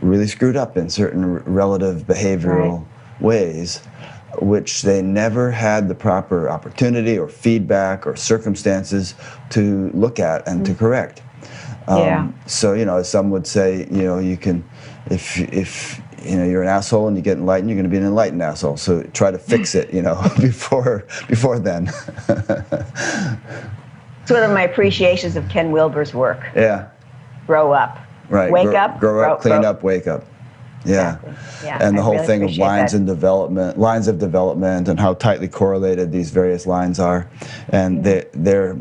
really screwed up in certain relative behavioral ways, which they never had the proper opportunity or feedback or circumstances to look at and to correct. So, as some would say, you can, if you're an asshole and you get enlightened, you're going to be an enlightened asshole. So try to fix it, before then. It's one of my appreciations of Ken Wilber's work. Yeah. Grow up. Right. Wake up. Grow up, clean up, wake up. Yeah. Exactly. Yeah. And the I whole really thing of lines appreciate of development, and how tightly correlated these various lines are, and they're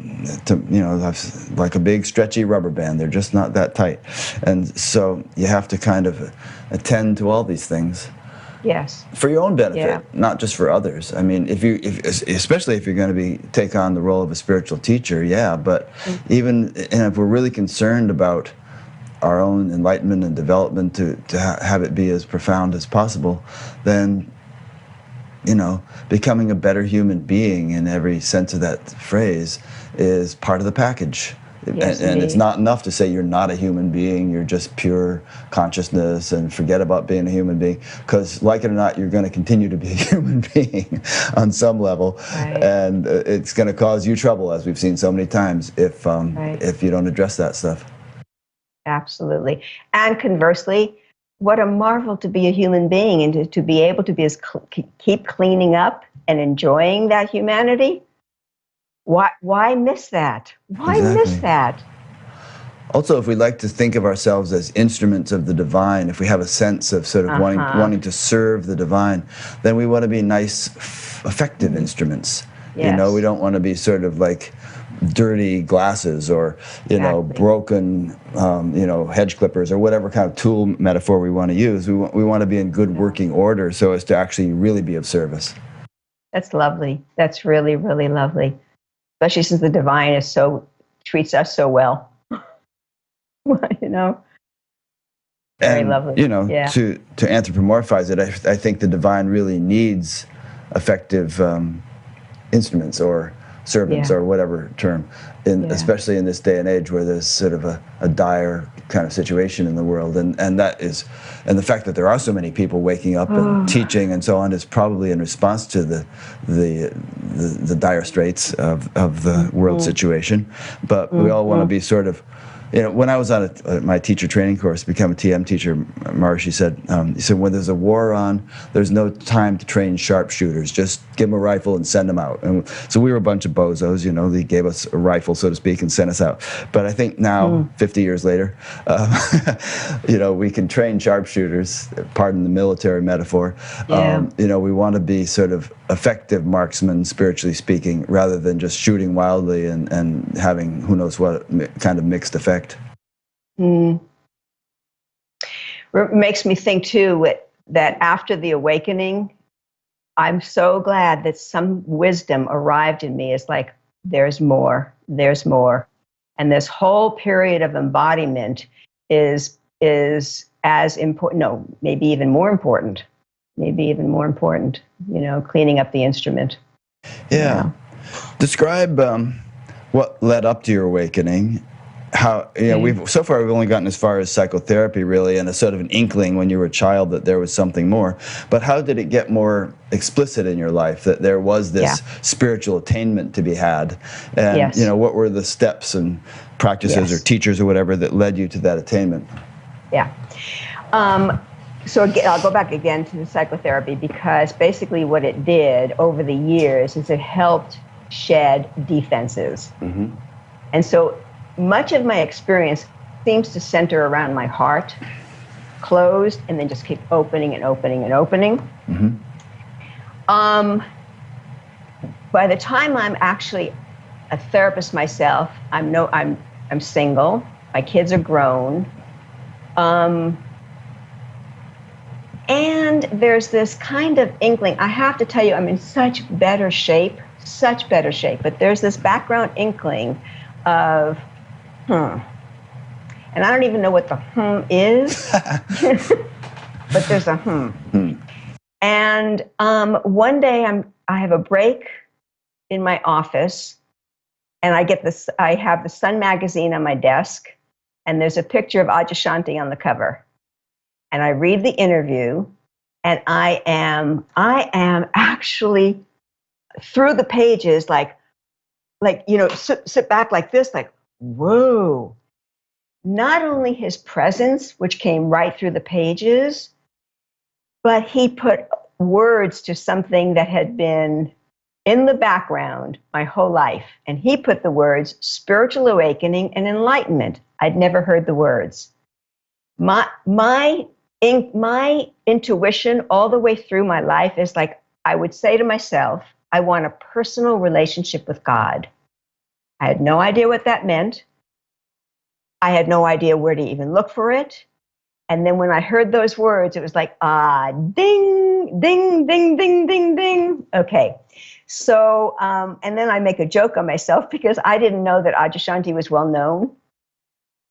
like a big stretchy rubber band. They're just not that tight, and so you have to kind of attend to all these things. Yes. For your own benefit, not just for others. I mean, especially if you're going to take on the role of a spiritual teacher, but even if we're really concerned about our own enlightenment and development to have it be as profound as possible, then becoming a better human being in every sense of that phrase is part of the package. Yes, and it's not enough to say you're not a human being, you're just pure consciousness, and forget about being a human being, because like it or not, you're going to continue to be a human being on some level, and it's going to cause you trouble, as we've seen so many times, if you don't address that stuff. Absolutely. And conversely, what a marvel to be a human being, and to be able to be keep cleaning up and enjoying that humanity. Why miss that? Why miss that? Also, if we like to think of ourselves as instruments of the divine, if we have a sense of sort of wanting to serve the divine, then we want to be nice, effective instruments. Yes. We don't want to be sort of like dirty glasses or broken hedge clippers or whatever kind of tool metaphor we want to use. We want to be in good working order so as to actually really be of service. That's lovely. That's really, really lovely. Especially since the divine treats us so well. Very lovely. To anthropomorphize it, I think the divine really needs effective instruments or servants or whatever term, especially in this day and age where there's sort of a dire kind of situation in the world, and the fact that there are so many people waking up and teaching and so on is probably in response to the dire straits of the world situation. But we all want to be sort of, when I was on my teacher training course, become a TM teacher, Maharishi said, when there's a war on, there's no time to train sharpshooters. Just give them a rifle and send them out. And so we were a bunch of bozos, they gave us a rifle, so to speak, and sent us out. But I think now, 50 years later, we can train sharpshooters, pardon the military metaphor. We want to be sort of effective marksmen, spiritually speaking, rather than just shooting wildly and having who knows what kind of mixed effect. It makes me think too that after the awakening, I'm so glad that some wisdom arrived in me. It's like, there's more, there's more. And this whole period of embodiment is as important, no, maybe even more important, cleaning up the instrument. Yeah. Describe what led up to your awakening. How, we've only gotten as far as psychotherapy, really, and a sort of an inkling when you were a child that there was something more. But how did it get more explicit in your life that there was this spiritual attainment to be had? And what were the steps and practices or teachers or whatever that led you to that attainment? Yeah. So again, I'll go back again to the psychotherapy, because basically what it did over the years is it helped shed defenses. Mm-hmm. And so much of my experience seems to center around my heart, closed, and then just keep opening and opening and opening. Mm-hmm. By the time I'm actually a therapist myself, I'm single. My kids are grown. And there's this kind of inkling. I have to tell you, I'm in such better shape. But there's this background inkling of, and I don't even know what the is, but there's a And one day I have a break in my office, and I have the Sun magazine on my desk, and there's a picture of Adyashanti on the cover. And I read the interview, and I am actually through the pages, sit back like this, like, whoa. Not only his presence, which came right through the pages, but he put words to something that had been in the background my whole life. And he put the words spiritual awakening and enlightenment. I'd never heard the words. My intuition all the way through my life is like, I would say to myself, I want a personal relationship with God. I had no idea what that meant. I had no idea where to even look for it. And then when I heard those words, it was like, ding, ding, ding, ding, ding, ding. Okay. So, and then I make a joke on myself because I didn't know that Adyashanti was well known.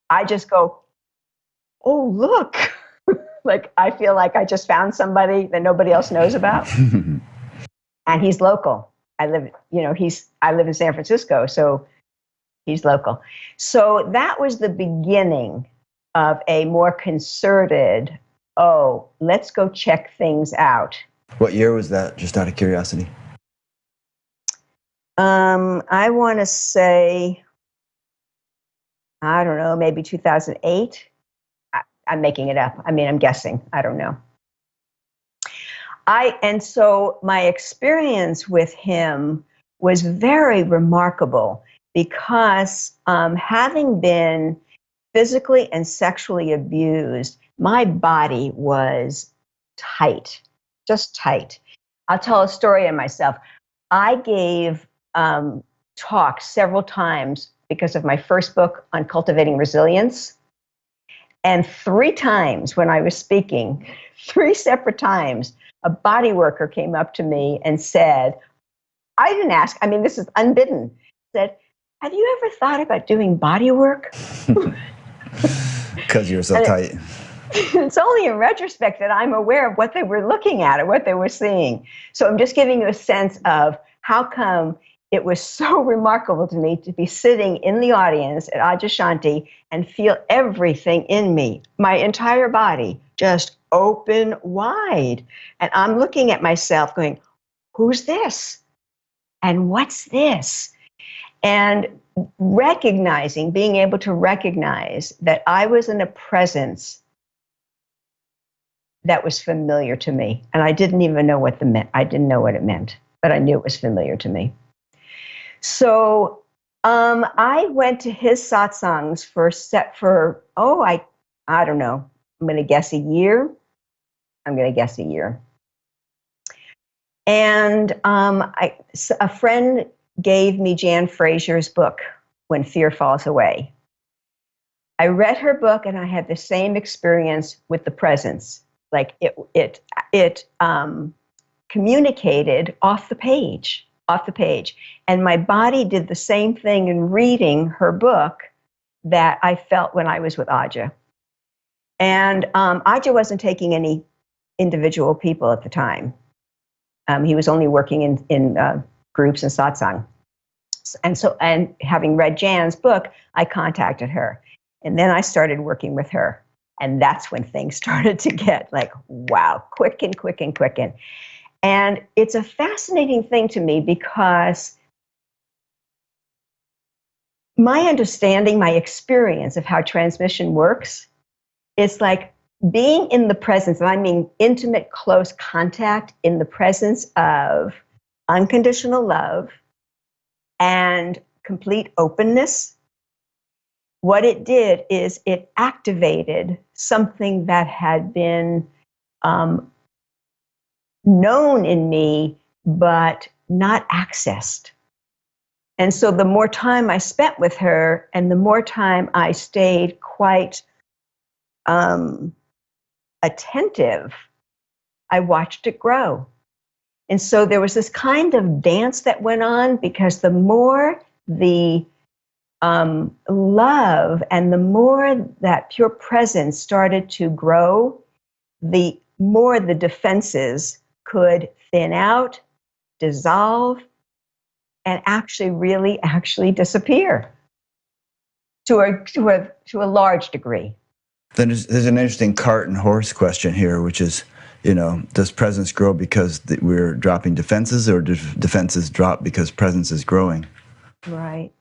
I just go, oh, look. Like, I feel like I just found somebody that nobody else knows about. And he's local. I live in San Francisco, so he's local. So that was the beginning of a more concerted, let's go check things out. What year was that, just out of curiosity? I want to say, I don't know, maybe 2008. I'm making it up. I mean, I'm guessing. I don't know. And so my experience with him was very remarkable because having been physically and sexually abused, my body was tight, just tight. I'll tell a story on myself. I gave talks several times because of my first book on cultivating resilience. And 3 times when I was speaking, 3 separate times, a body worker came up to me and said, I didn't ask, I mean, this is unbidden, said, have you ever thought about doing body work? Because you're so tight. It's only in retrospect that I'm aware of what they were looking at or what they were seeing. So I'm just giving you a sense of how come it was so remarkable to me to be sitting in the audience at Adyashanti and feel everything in me, my entire body, just open wide. And I'm looking at myself going, who's this? And what's this? And being able to recognize that I was in a presence that was familiar to me. And I didn't even know I didn't know what it meant, but I knew it was familiar to me. So I went to his satsangs I don't know, I'm going to guess a year. And a friend gave me Jan Frazier's book, When Fear Falls Away. I read her book and I had the same experience with the presence. Like it communicated off the page. off the page. And my body did the same thing in reading her book that I felt when I was with Aja. And Aja wasn't taking any individual people at the time. He was only working in groups and satsang. And having read Jan's book, I contacted her. And then I started working with her. And that's when things started to get like, wow, quicken. And it's a fascinating thing to me because my understanding, my experience of how transmission works, is like being in the presence, and I mean intimate, close contact in the presence of unconditional love and complete openness. What it did is it activated something that had been known in me, but not accessed. And so the more time I spent with her and the more time I stayed quite attentive, I watched it grow. And so there was this kind of dance that went on, because the more the love and the more that pure presence started to grow, the more the defenses could thin out, dissolve, and actually disappear to a large degree. Then there's an interesting cart and horse question here, which is, does presence grow because we're dropping defenses, or do defenses drop because presence is growing? Right.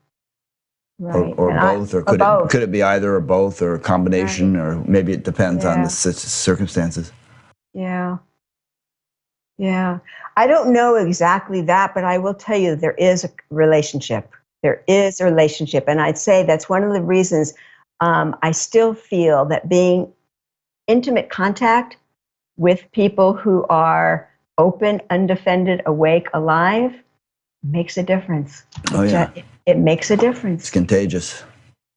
Or both, or could it be either or both, or a combination, or maybe it depends on the circumstances? Yeah. I don't know exactly that, but I will tell you there is a relationship. There is a relationship. And I'd say that's one of the reasons I still feel that being intimate contact with people who are open, undefended, awake, alive makes a difference. Oh, yeah. It makes a difference. It's contagious.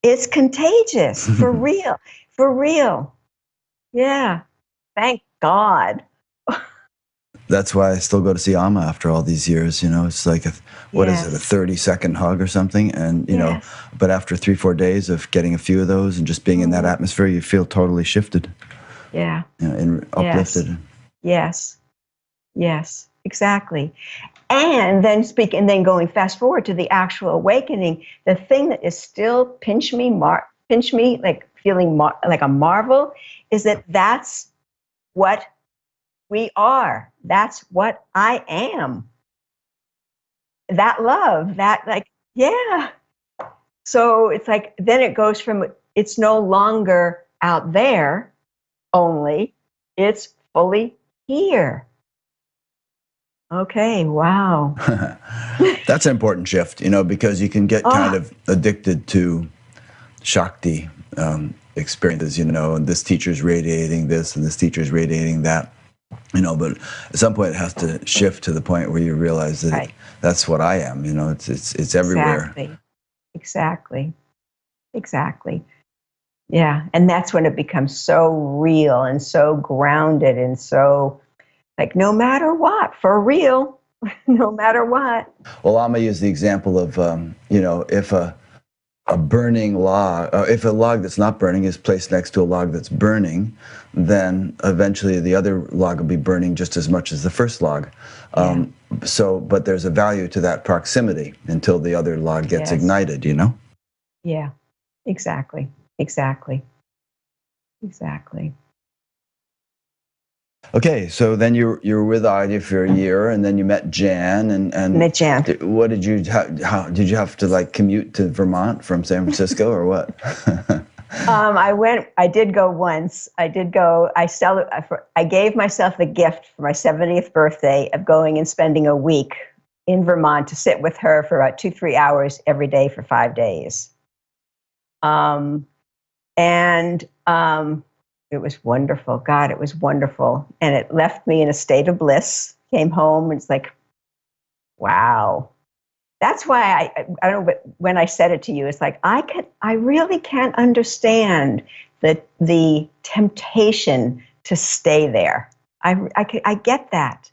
It's contagious, for real. For real. Yeah. Thank God. That's why I still go to see Amma after all these years. It's like, is it, a 30-second hug or something? And, but after 3-4 days of getting a few of those and just being in that atmosphere, you feel totally shifted. Yeah. And uplifted. Yes, exactly. And then going fast forward to the actual awakening, the thing that is still pinch me like feeling like a marvel is that that's what we are. That's what I am. That love, So it's like, then it goes from, it's no longer out there only, it's fully here. Okay, wow. That's an important shift, because you can get kind of addicted to Shakti experiences, and this teacher's radiating this and this teacher's radiating that, but at some point it has to shift to the point where you realize that that's what I am, it's everywhere. Exactly. Yeah, and that's when it becomes so real and so grounded and so like, no matter what, for real, no matter what. Well, Amma used the example of, if a burning log, if a log that's not burning is placed next to a log that's burning, then eventually the other log will be burning just as much as the first log. But there's a value to that proximity until the other log gets ignited, Yeah, exactly. Okay, so then you were with Aja for a year, and then you met Jan, and met Jan. What did you? How did you have to commute to Vermont from San Francisco, or what? I did go once. I gave myself the gift for my 70th birthday of going and spending a week in Vermont to sit with her for about 2-3 hours every day for 5 days. It was wonderful. God, it was wonderful. And it left me in a state of bliss. Came home and it's like, wow. That's why I don't know, but when I said it to you, it's like, I really can't understand the temptation to stay there. I get that.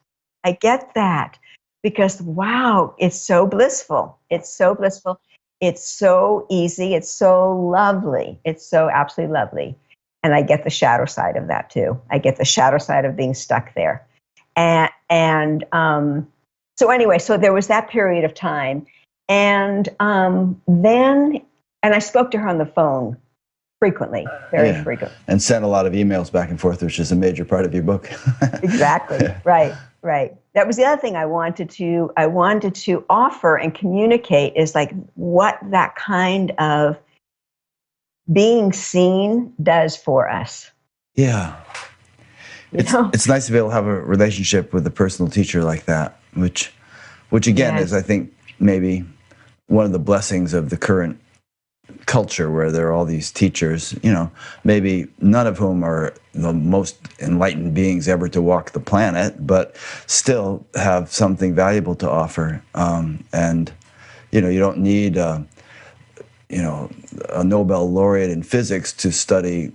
because wow, it's so blissful. It's so blissful. It's so easy. It's so lovely. It's so absolutely lovely. And I get the shadow side of that too. I get the shadow side of being stuck there. So anyway, so there was that period of time. And then I spoke to her on the phone frequently, very frequently. And sent a lot of emails back and forth, which is a major part of your book. Exactly. Right. That was the other thing I wanted to offer and communicate is like what that kind of being seen does for us. Yeah. It's nice to be able to have a relationship with a personal teacher like that, which again is, I think, maybe one of the blessings of the current culture, where there are all these teachers, maybe none of whom are the most enlightened beings ever to walk the planet, but still have something valuable to offer. And you don't need a Nobel laureate in physics to study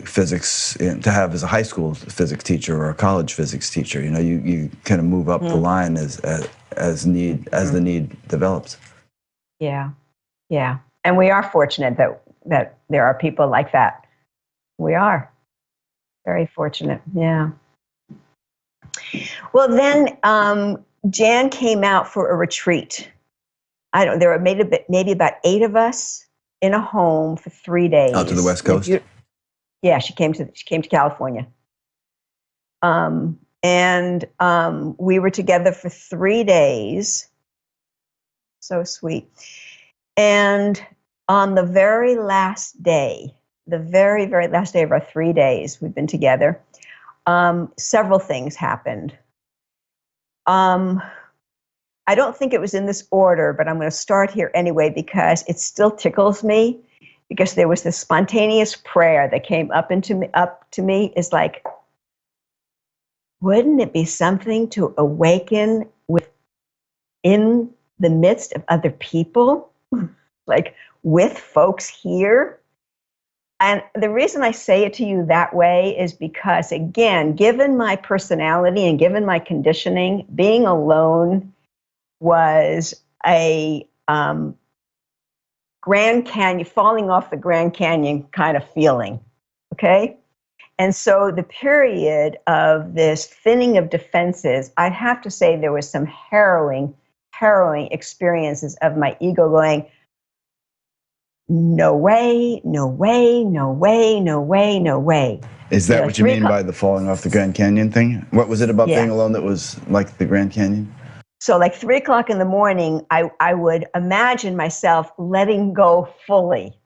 physics, to have as a high school physics teacher or a college physics teacher. You kind of move up the line as the need develops. Yeah. And we are fortunate that there are people like that. We are very fortunate. Yeah. Well, then Jan came out for a retreat. There were maybe about 8 of us in a home for 3 days. Out to the West Coast? Yeah, she came to California. And we were together for 3 days. So sweet. And on the very last day, the very, very last day of our 3 days we've been together, several things happened. I don't think it was in this order, but I'm going to start here anyway because it still tickles me, because there was this spontaneous prayer that came up to me. It's like, wouldn't it be something to awaken in the midst of other people, like with folks here? And the reason I say it to you that way is because, again, given my personality and given my conditioning, being alone was a Grand Canyon, falling off the Grand Canyon kind of feeling, okay? And so the period of this thinning of defenses, I'd have to say there was some harrowing experiences of my ego going, no way, no way, no way, no way, no way. Is that what you mean by the falling off the Grand Canyon thing? What was it about being alone that was like the Grand Canyon? So like 3 o'clock in the morning, I would imagine myself letting go fully.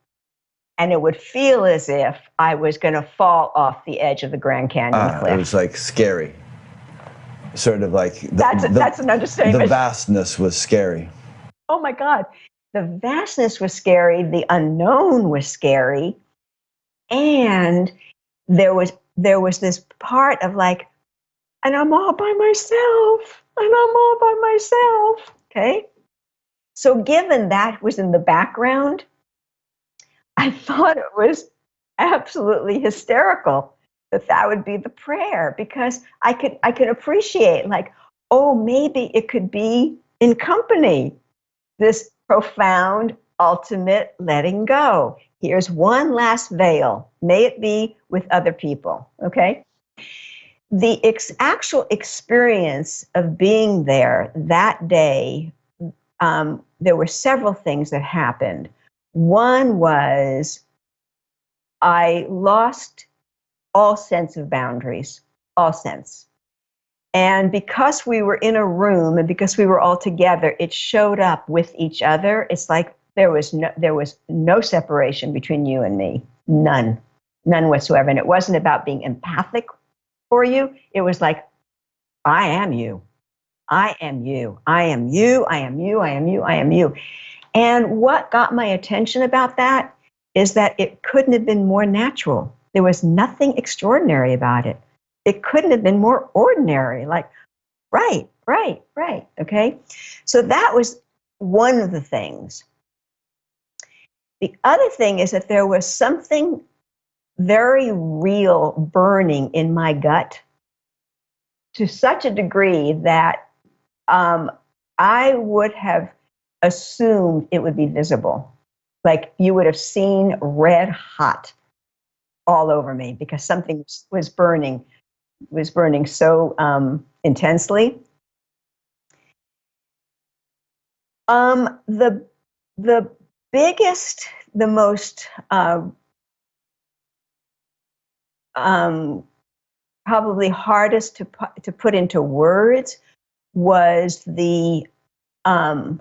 And it would feel as if I was going to fall off the edge of the Grand Canyon cliff. It was like scary. Sort of like... That's an understatement. The vastness was scary. Oh my God. The vastness was scary. The unknown was scary. And there was this part of like, and I'm all by myself. Okay? So given that was in the background, I thought it was absolutely hysterical that would be the prayer, because I could appreciate like, oh, maybe it could be in company, this profound, ultimate letting go. Here's one last veil. May it be with other people, okay? The actual experience of being there that day, there were several things that happened. One was I lost all sense of boundaries, all sense. And because we were in a room and because we were all together, it showed up with each other. It's like there was no separation between you and me, none whatsoever. And it wasn't about being empathic for you. It was like, I am you. I am you. I am you. I am you. I am you. I am you. And what got my attention about that is that it couldn't have been more natural. There was nothing extraordinary about it. It couldn't have been more ordinary. Like, right. Okay. So that was one of the things. The other thing is that there was something very real burning in my gut to such a degree that I would have assumed it would be visible. Like you would have seen red hot all over me because something was burning so intensely. The biggest, the most probably hardest to put into words was um,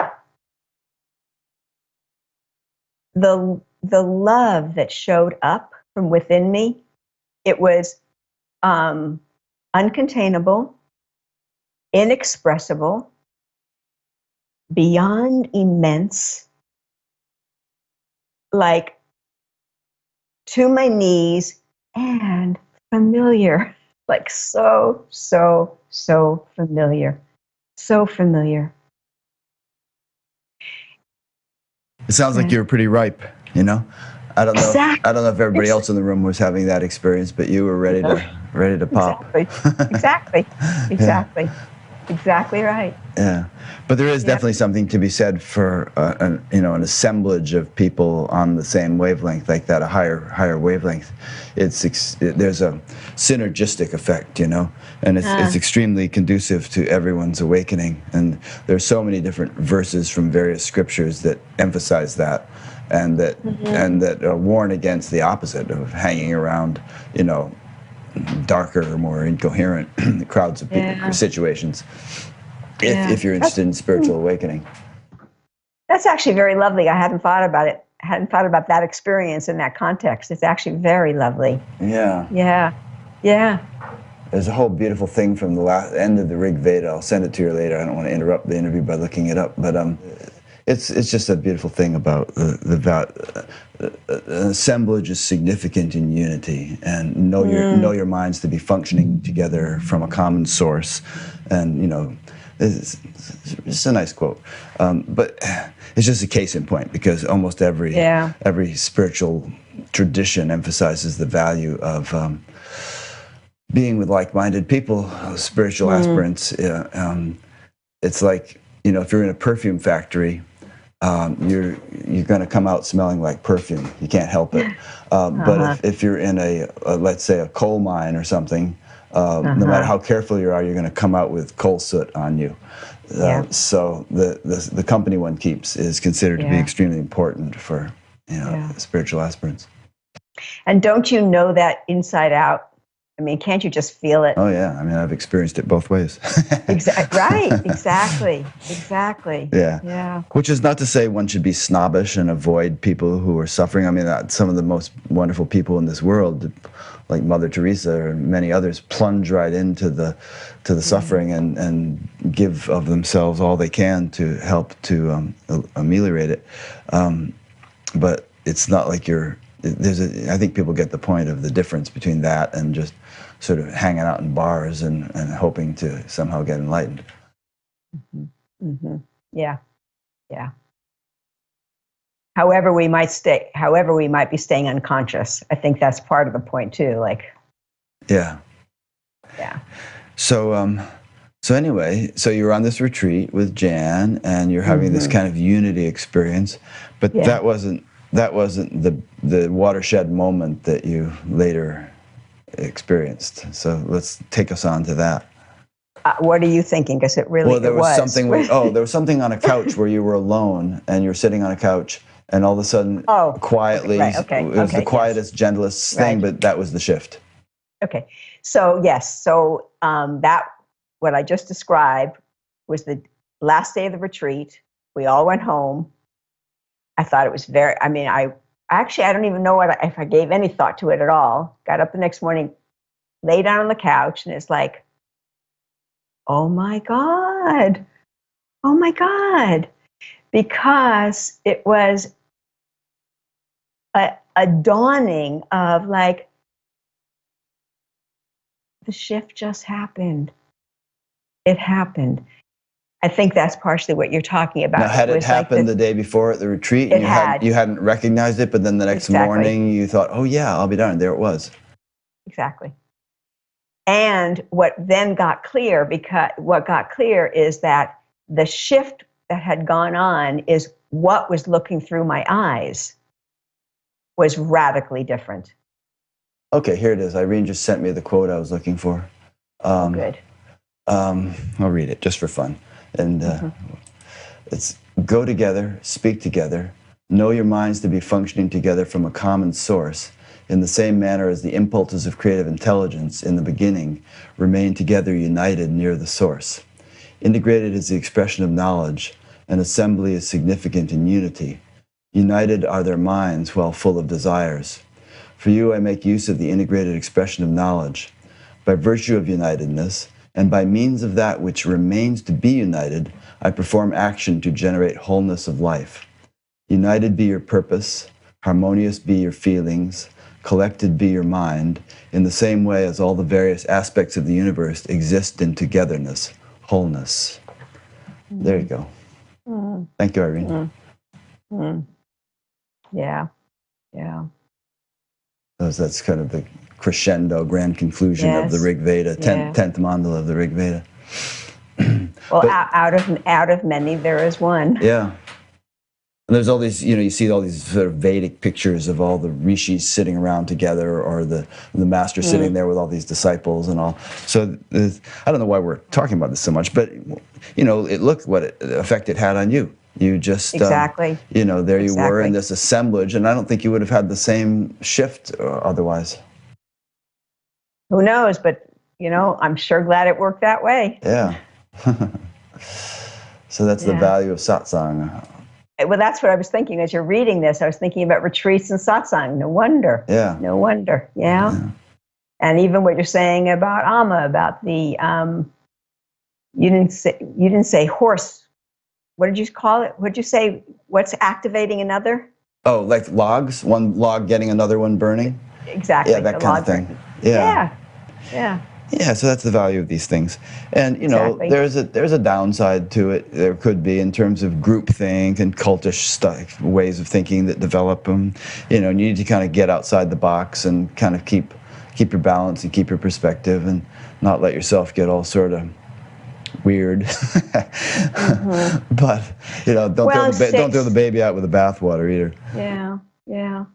the love that showed up from within me. It was uncontainable, inexpressible, beyond immense, like to my knees and familiar, like so, so, so familiar, so familiar. It sounds like you were pretty ripe, you know. I don't know. Exactly. I don't know if everybody else in the room was having that experience, but you were ready to pop. Exactly. Exactly. Yeah. Exactly right. Yeah, but there is Yep. definitely something to be said for an assemblage of people on the same wavelength like that, a higher wavelength. There's a synergistic effect, and it's extremely conducive to everyone's awakening. And there's so many different verses from various scriptures that emphasize that, and that warn against the opposite of hanging around, darker or more incoherent crowds of people, situations. If you're interested in spiritual awakening. That's actually very lovely. I hadn't thought about it. I hadn't thought about that experience in that context. It's actually very lovely. Yeah. Yeah. Yeah. There's a whole beautiful thing from the end of the Rig Veda. I'll send it to you later. I don't want to interrupt the interview by looking it up, but it's just a beautiful thing about an assemblage is significant in unity, and know your minds to be functioning together from a common source, and it's a nice quote, but it's just a case in point because almost every spiritual tradition emphasizes the value of being with like-minded people, spiritual aspirants. It's like, if you're in a perfume factory, you're going to come out smelling like perfume. You can't help it. But if you're in let's say a coal mine or something, no matter how careful you are, you're going to come out with coal soot on you. So the company one keeps is considered to be extremely important for spiritual aspirants. And don't you know that inside out? I mean, can't you just feel it? Oh yeah, I mean, I've experienced it both ways. Right, exactly. Yeah. Which is not to say one should be snobbish and avoid people who are suffering. I mean, some of the most wonderful people in this world, like Mother Teresa and many others, plunge right into the suffering and give of themselves all they can to help to ameliorate it. But it's not like I think people get the point of the difference between that and just sort of hanging out in bars and hoping to somehow get enlightened. Yeah. However we might be staying unconscious. I think that's part of the point too. Yeah. So anyway, so you're on this retreat with Jan, and you're having this kind of unity experience, but that wasn't the watershed moment that you later experienced. So let's take us on to that. What are you thinking? Because it really there was something. There was something on a couch where you were alone, and you're sitting on a couch, and all of a sudden, quietly, it was the quietest, gentlest thing, but that was the shift. Okay. So yes. So that what I just described was the last day of the retreat. We all went home. I thought it was I don't even know if I gave any thought to it at all. Got up the next morning, lay down on the couch, and it's like, oh my God. Because it was a dawning of like, the shift just happened. It happened. I think that's partially what you're talking about. Now, had it happened the day before at the retreat, and you hadn't recognized it, but then the next morning you thought, oh yeah, I'll be darned, there it was. Exactly. And what then got clear, because what got clear is that the shift that had gone on is what was looking through my eyes was radically different. Okay, here it is. Irene just sent me the quote I was looking for. Good. I'll read it just for fun. And it's go together, speak together, know your minds to be functioning together from a common source, in the same manner as the impulses of creative intelligence in the beginning remain together united near the source. Integrated is the expression of knowledge, and assembly is significant in unity. United are their minds while full of desires. For you, I make use of the integrated expression of knowledge. By virtue of unitedness, and by means of that which remains to be united, I perform action to generate wholeness of life. United be your purpose, harmonious be your feelings, collected be your mind, in the same way as all the various aspects of the universe exist in togetherness, wholeness. There you go. Thank you, Irene. Yeah. Yeah. That's kind of the crescendo, grand conclusion of the Rig Veda, 10th mandala of the Rig Veda. Well, out of many, there is one. Yeah. And there's all these, you see all these sort of Vedic pictures of all the rishis sitting around together, or the master sitting there with all these disciples and all. So I don't know why we're talking about this so much, but, look what effect it had on you. You just, exactly. There you were in this assemblage, and I don't think you would have had the same shift otherwise. Who knows? But, I'm sure glad it worked that way. Yeah. So that's the value of satsang. Well, that's what I was thinking as you're reading this. I was thinking about retreats and satsang. No wonder. Yeah. No wonder. Yeah. And even what you're saying about Amma, about the, you didn't say horse. What did you call it? What did you say? What's activating another? Oh, like logs? One log getting another one burning? Exactly. Yeah, that kind of thing. Yeah. Yeah, so that's the value of these things. And, there's a downside to it. There could be in terms of groupthink and cultish ways of thinking that develop them. You need to kind of get outside the box and kind of keep your balance and keep your perspective and not let yourself get all sort of weird. But, don't throw the baby out with the bathwater either. Yeah.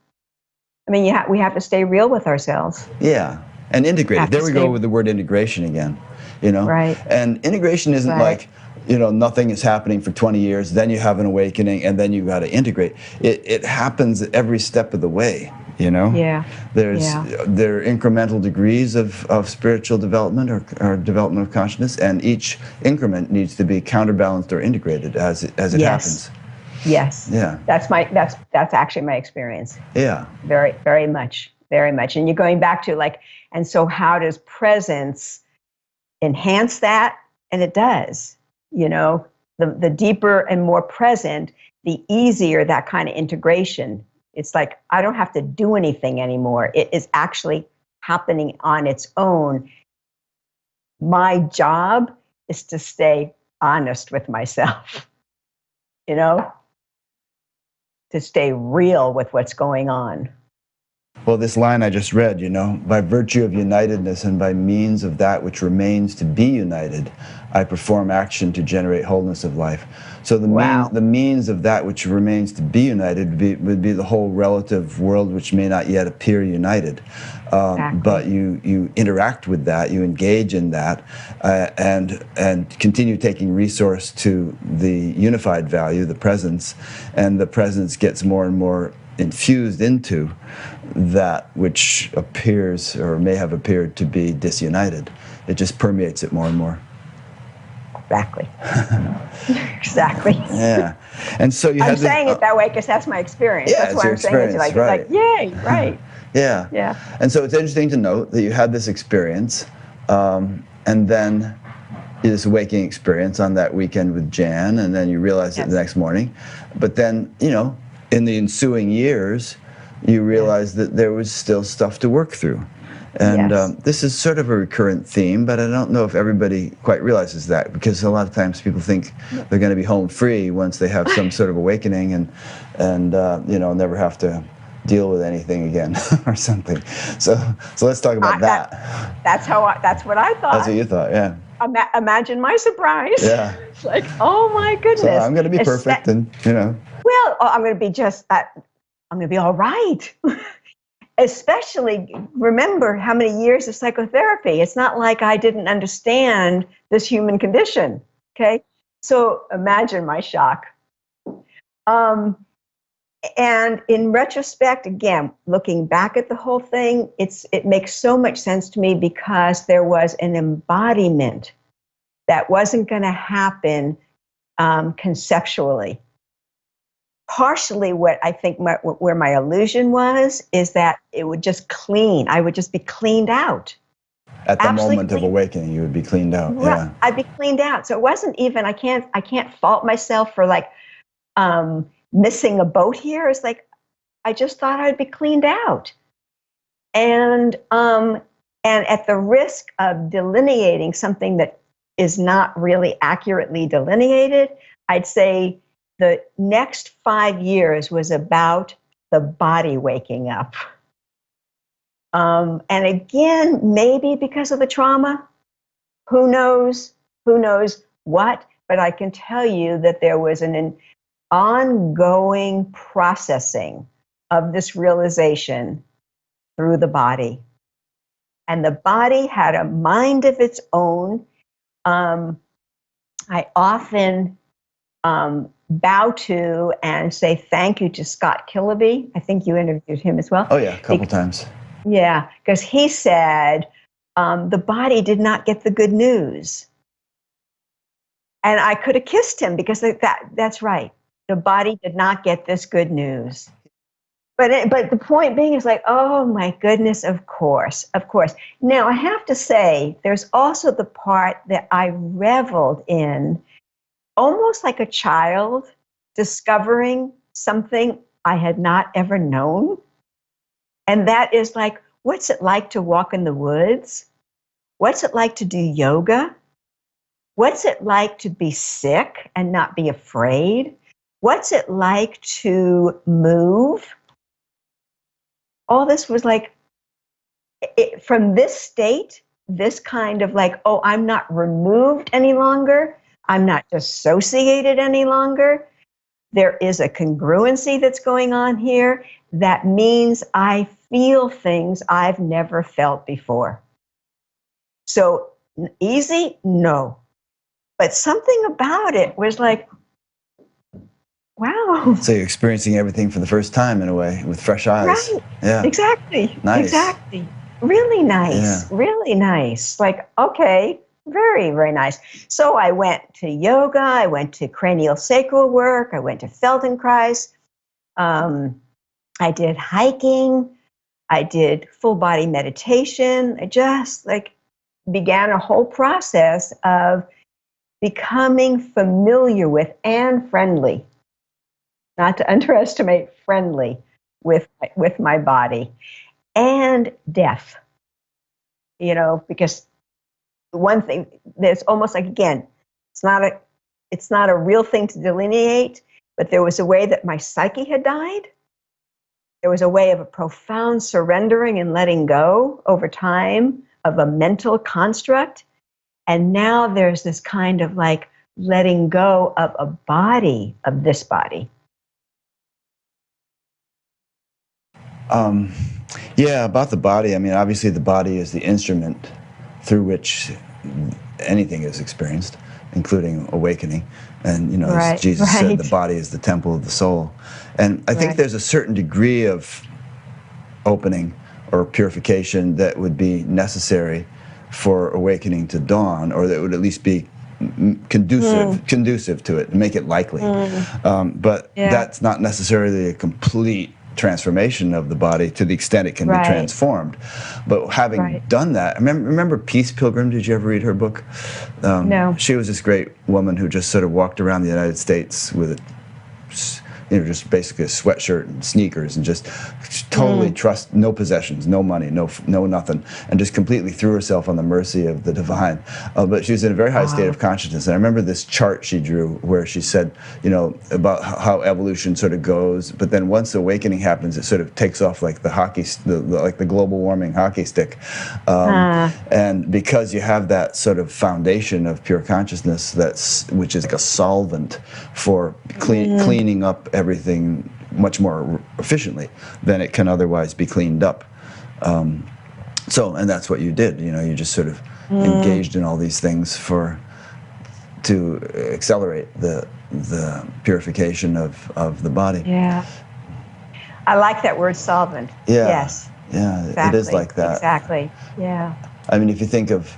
I mean, we have to stay real with ourselves. Yeah. And integrated. There we go with the word integration again, Right. And integration isn't like, nothing is happening for 20 years, then you have an awakening, and then you got to integrate. It happens at every step of the way, Yeah. There are incremental degrees of spiritual development or development of consciousness, and each increment needs to be counterbalanced or integrated as it happens. Yes. Yeah. That's actually my experience. Yeah. Very, very much. Very much. And you're going back to and so how does presence enhance that? And it does. The deeper and more present, the easier that kind of integration. It's like, I don't have to do anything anymore. It is actually happening on its own. My job is to stay honest with myself, to stay real with what's going on. Well, this line I just read, by virtue of unitedness and by means of that which remains to be united, I perform action to generate wholeness of life. So the means of that which remains to be united would be the whole relative world which may not yet appear united. Exactly. But you interact with that, you engage in that, and continue taking resource to the unified value, the presence, and the presence gets more and more infused into that which appears or may have appeared to be disunited. It just permeates it more and more. Exactly. Exactly. Yeah. And so I'm saying it that way because that's my experience. Yeah, that's why I'm saying it like, right. It's like, yay, right. Yeah. Yeah. And so it's interesting to note that you had this experience, and then this awakening experience on that weekend with Jan, and then you realized it the next morning. But then, in the ensuing years, you realized that there was still stuff to work through. And this is sort of a recurrent theme, but I don't know if everybody quite realizes that, because a lot of times people think they're going to be home free once they have some sort of awakening and never have to deal with anything again or something. So let's talk about that. That's what I thought. That's what you thought, yeah. Imagine my surprise. Yeah. It's like, oh my goodness. So I'm going to be perfect, and Well, I'm going to be I'm going to be all right. Especially, remember how many years of psychotherapy. It's not like I didn't understand this human condition. Okay, so imagine my shock. And in retrospect, again, looking back at the whole thing, it makes so much sense to me because there was an embodiment that wasn't going to happen conceptually. Partially what I think where my illusion was is that it would just I would just be cleaned out. At the moment of awakening, you would be cleaned out. Right. Yeah. I'd be cleaned out. So it wasn't even, I can't fault myself for like missing a boat here. It's like, I just thought I'd be cleaned out. And at the risk of delineating something that is not really accurately delineated, I'd say the next 5 years was about the body waking up. And again, maybe because of the trauma, who knows what, but I can tell you that there was an ongoing processing of this realization through the body. And the body had a mind of its own. I often bow to and say thank you to Scott Killaby. I think you interviewed him as well. Oh yeah, a couple times. Yeah, because he said the body did not get the good news. And I could have kissed him because that's right. The body did not get this good news. But the point being is like, oh my goodness, of course. Now I have to say, there's also the part that I reveled in, almost like a child discovering something I had not ever known. And that is like, what's it like to walk in the woods? What's it like to do yoga? What's it like to be sick and not be afraid? What's it like to move? All this was like, from this state, this kind of like, oh, I'm not removed any longer. I'm not dissociated any longer. There is a congruency that's going on here that means I feel things I've never felt before. So easy? No. But something about it was like, wow. So you're experiencing everything for the first time in a way with fresh eyes. Right. Yeah. Exactly. Nice. Exactly. Really nice. Yeah. Really nice. Like, okay, very, very nice. So I went to yoga. I went to cranial sacral work. I went to Feldenkrais. I did hiking. I did full body meditation. I just began a whole process of becoming familiar with and friendly, not to underestimate, friendly with my body and death. Because one thing, there's almost like, again, it's not a real thing to delineate, but there was a way that my psyche had died. There was a way of a profound surrendering and letting go over time of a mental construct. And now there's this kind of like letting go of a body, of this body. Yeah, about the body. I mean, obviously the body is the instrument through which anything is experienced, including awakening. And, Right, as Jesus right. said, the body is the temple of the soul. And I think Right. there's a certain degree of opening or purification that would be necessary for awakening to dawn, or that would at least be conducive to it and make it likely. But Yeah. that's not necessarily a complete transformation of the body to the extent it can Right. be transformed. But having Right. done that, remember Peace Pilgrim? Did you ever read her book? No. She was this great woman who just sort of walked around the United States with just basically a sweatshirt and sneakers, and just totally trust, no possessions, no money, no nothing, and just completely threw herself on the mercy of the divine. But she was in a very high state of consciousness. And I remember this chart she drew where she said, about how evolution sort of goes, but then once awakening happens, it sort of takes off like the like the global warming hockey stick. And because you have that sort of foundation of pure consciousness, which is like a solvent for cleaning up everything much more efficiently than it can otherwise be cleaned up. And that's what you did. You just sort of engaged in all these things to accelerate the purification of the body. Yeah. I like that word, solvent. Yeah. Yes. Yeah, Exactly. it is like that. Exactly. Yeah. I mean, if you think of,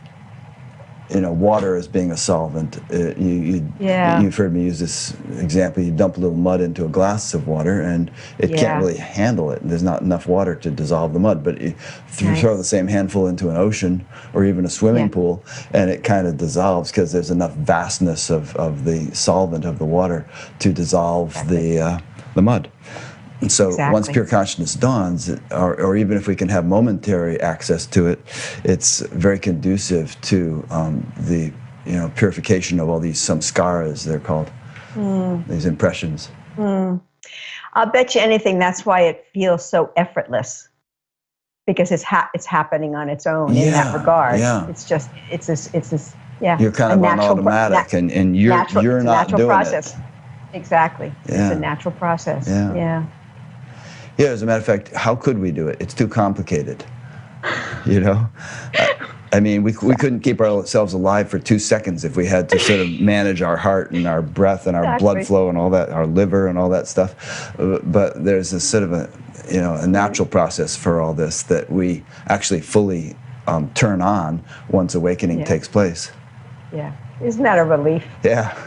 water as being a solvent, you've heard me use this example. You dump a little mud into a glass of water, and it can't really handle it. There's not enough water to dissolve the mud. But you throw the same handful into an ocean or even a swimming pool, and it kind of dissolves because there's enough vastness of the solvent of the water to dissolve the mud. And so once pure consciousness dawns, or even if we can have momentary access to it, it's very conducive to the purification of all these samskaras, they're called, these impressions. I'll bet you anything that's why it feels so effortless, because it's happening on its own in that regard. Yeah. It's this You're kind of on automatic, and you're not doing process. it. Exactly. Yeah. It's a natural process. Yeah. Yeah, as a matter of fact, how could we do it? It's too complicated. I mean, we couldn't keep ourselves alive for 2 seconds if we had to sort of manage our heart and our breath and our blood flow and all that, our liver and all that stuff. But there's a sort of a natural process for all this that we actually fully turn on once awakening takes place. Yeah. Isn't that a relief? Yeah.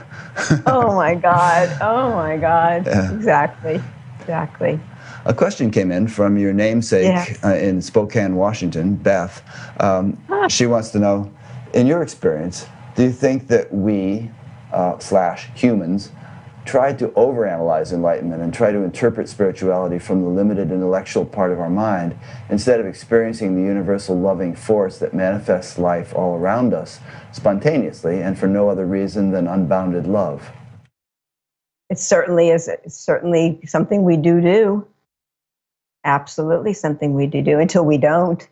Oh my God. Oh my God. Yeah. Exactly. A question came in from your namesake in Spokane, Washington, Beth. She wants to know, in your experience, do you think that we, /humans, try to overanalyze enlightenment and try to interpret spirituality from the limited intellectual part of our mind instead of experiencing the universal loving force that manifests life all around us spontaneously and for no other reason than unbounded love? It certainly is. It's certainly something we do. Absolutely something we do until we don't.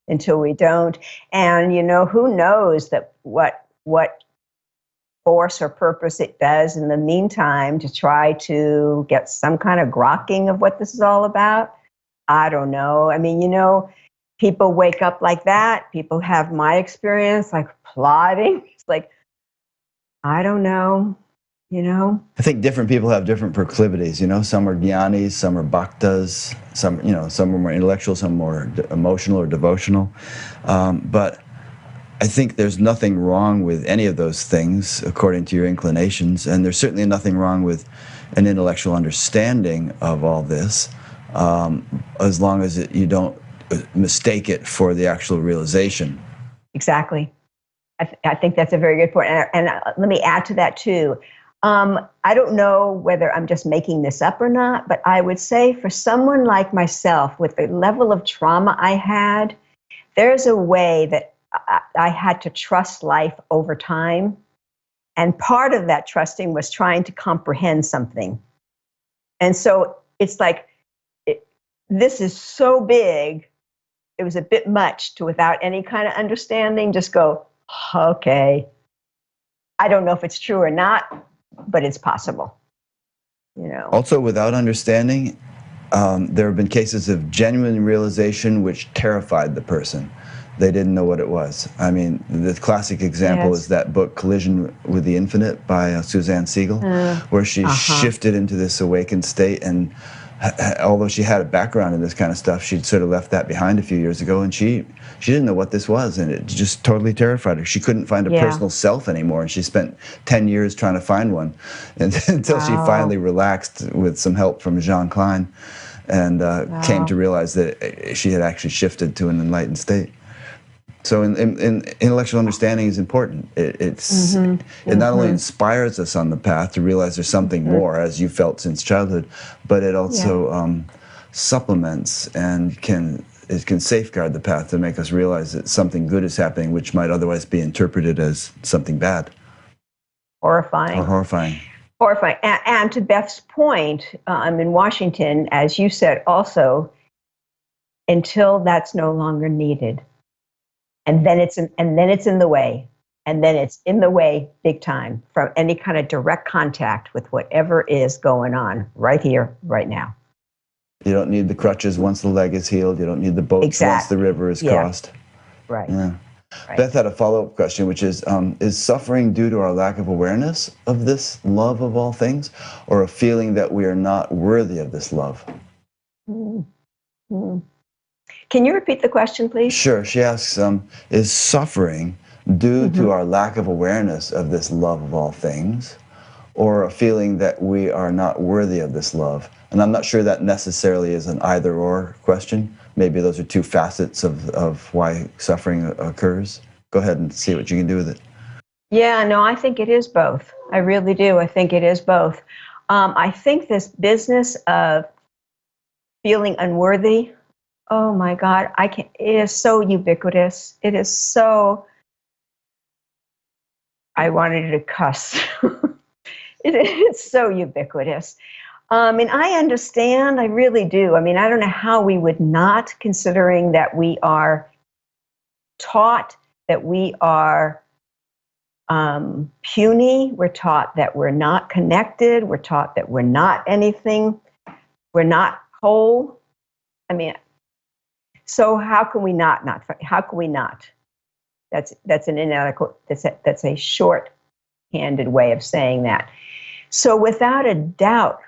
Until we don't. And who knows that what force or purpose it does in the meantime to try to get some kind of grokking of what this is all about. I don't know. I mean, people wake up like that. People have my experience, like plotting. It's like, I don't know. I think different people have different proclivities. Some are jnanis, some are bhaktas, some are more intellectual, some more emotional or devotional. But I think there's nothing wrong with any of those things according to your inclinations, and there's certainly nothing wrong with an intellectual understanding of all this, as long as you don't mistake it for the actual realization. Exactly. I think that's a very good point. And let me add to that too. I don't know whether I'm just making this up or not, but I would say for someone like myself, with the level of trauma I had, there's a way that I had to trust life over time. And part of that trusting was trying to comprehend something. And so it's like, this is so big, it was a bit much to, without any kind of understanding, just go, okay. I don't know if it's true or not, but it's possible. Also, without understanding, there have been cases of genuine realization which terrified the person. They didn't know what it was. I mean, the classic example is that book Collision with the Infinite by Suzanne Siegel, where she shifted into this awakened state, and although she had a background in this kind of stuff, she'd sort of left that behind a few years ago, and she didn't know what this was, and it just totally terrified her. She couldn't find a personal self anymore, and she spent 10 years trying to find one, and until she finally relaxed with some help from Jean Klein, and came to realize that she had actually shifted to an enlightened state. So in intellectual understanding is important. It not only inspires us on the path to realize there's something more, as you felt since childhood, but it also supplements and it can safeguard the path to make us realize that something good is happening, which might otherwise be interpreted as something bad Horrifying. or horrifying. Horrifying. And to Beth's point, I'm in Washington, as you said also, until that's no longer needed. And then it's in the way. And then it's in the way big time from any kind of direct contact with whatever is going on right here, right now. You don't need the crutches once the leg is healed. You don't need the boats once the river is crossed. Right. Yeah. Right. Beth had a follow-up question, which is suffering due to our lack of awareness of this love of all things, or a feeling that we are not worthy of this love? Mm-hmm. Can you repeat the question, please? Sure. She asks, is suffering due to our lack of awareness of this love of all things, or a feeling that we are not worthy of this love? And I'm not sure that necessarily is an either-or question. Maybe those are two facets of why suffering occurs. Go ahead and see what you can do with it. Yeah, no, I think it is both. I really do. I think it is both. I think this business of feeling unworthy, oh my God, it is so ubiquitous. It is so, I wanted to cuss. It's so ubiquitous. And I understand, I really do. I mean, I don't know how we would not, considering that we are taught that we are puny, we're taught that we're not connected, we're taught that we're not anything, we're not whole. I mean, so how can we not? How can we not? That's an inadequate. That's a short-handed way of saying that. So without a doubt,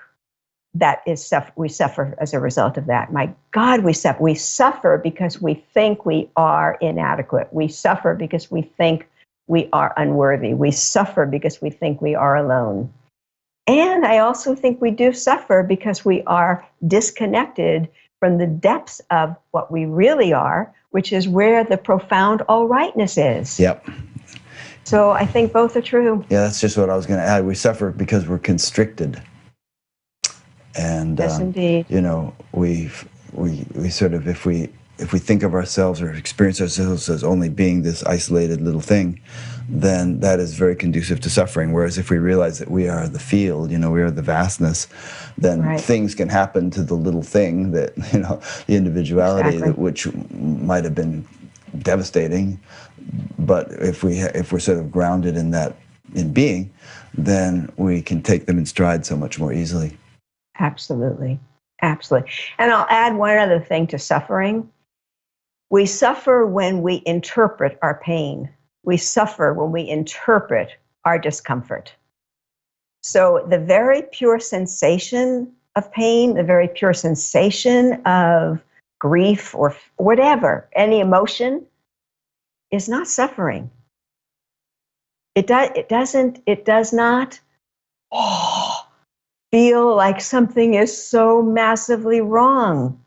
we suffer as a result of that. My God, we suffer. We suffer because we think we are inadequate. We suffer because we think we are unworthy. We suffer because we think we are alone. And I also think we do suffer because we are disconnected from the depths of what we really are, which is where the profound all rightness is. Yep. So I think both are true. Yeah, that's just what I was going to add. We suffer because we're constricted. And yes, indeed. you know, we sort of, if we think of ourselves or experience ourselves as only being this isolated little thing, then that is very conducive to suffering. Whereas if we realize that we are the field, you know, we are the vastness, then things can happen to the little thing that, you know, the individuality which might have been devastating. But if we're sort of grounded in that, in being, then we can take them in stride so much more easily. Absolutely. Absolutely. And I'll add one other thing to suffering. We suffer when we interpret our pain. We suffer when we interpret our discomfort. So the very pure sensation of pain, the very pure sensation of grief or whatever, any emotion, is not suffering. It does not feel like something is so massively wrong.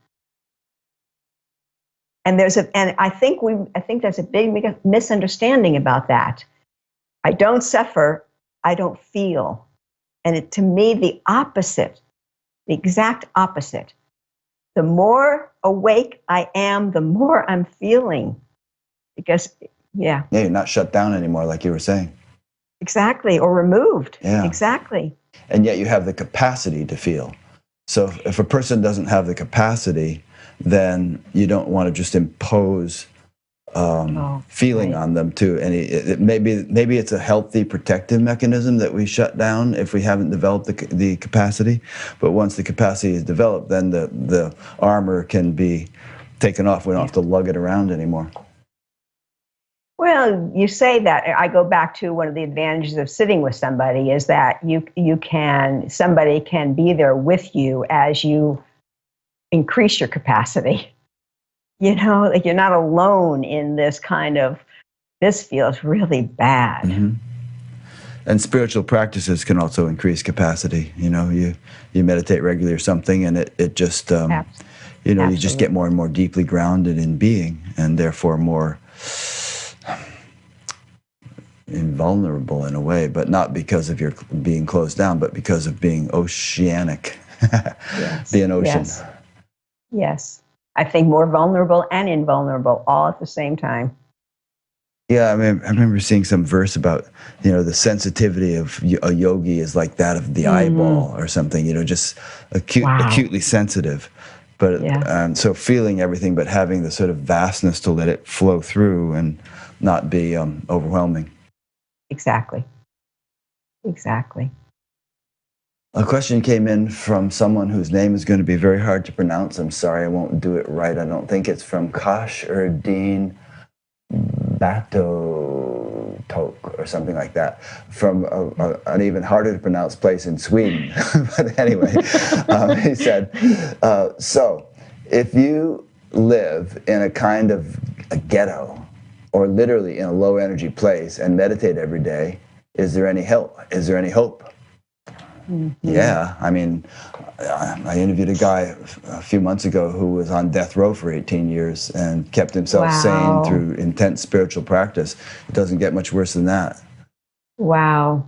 And I think there's a big misunderstanding about that. I don't suffer, I don't feel. And to me, the opposite, the exact opposite. The more awake I am, the more I'm feeling. Because, yeah, you're not shut down anymore, like you were saying. Exactly, or removed. Yeah. Exactly. And yet you have the capacity to feel. So if a person doesn't have the capacity, then you don't want to just impose feeling on them too. And maybe it's a healthy protective mechanism that we shut down if we haven't developed the capacity. But once the capacity is developed, then the armor can be taken off. We don't have to lug it around anymore. Well, you say that. I go back to one of the advantages of sitting with somebody is that somebody can be there with you as you increase your capacity. You know, like you're not alone in this kind of, this feels really bad. Mm-hmm. And spiritual practices can also increase capacity. You know, you meditate regularly or something, and it just, you know, you just get more and more deeply grounded in being, and therefore more invulnerable in a way, but not because of your being closed down, but because of being oceanic, Yes. being ocean. Yes. Yes. I think more vulnerable and invulnerable all at the same time. Yeah, I mean, I remember seeing some verse about, the sensitivity of a yogi is like that of the eyeball or something, just Wow. acutely sensitive. But Yeah. so feeling everything, but having the sort of vastness to let it flow through and not be overwhelming. Exactly. Exactly. A question came in from someone whose name is going to be very hard to pronounce. I'm sorry, I won't do it right. I don't think it's from Kosh Erdine Batotok or something like that, from an even harder to pronounce place in Sweden. But anyway, he said, so if you live in a kind of a ghetto or literally in a low energy place and meditate every day, is there any help? Is there any hope? Mm-hmm. Yeah, I mean, I interviewed a guy a few months ago who was on death row for 18 years and kept himself sane Wow. through intense spiritual practice. It doesn't get much worse than that. Wow.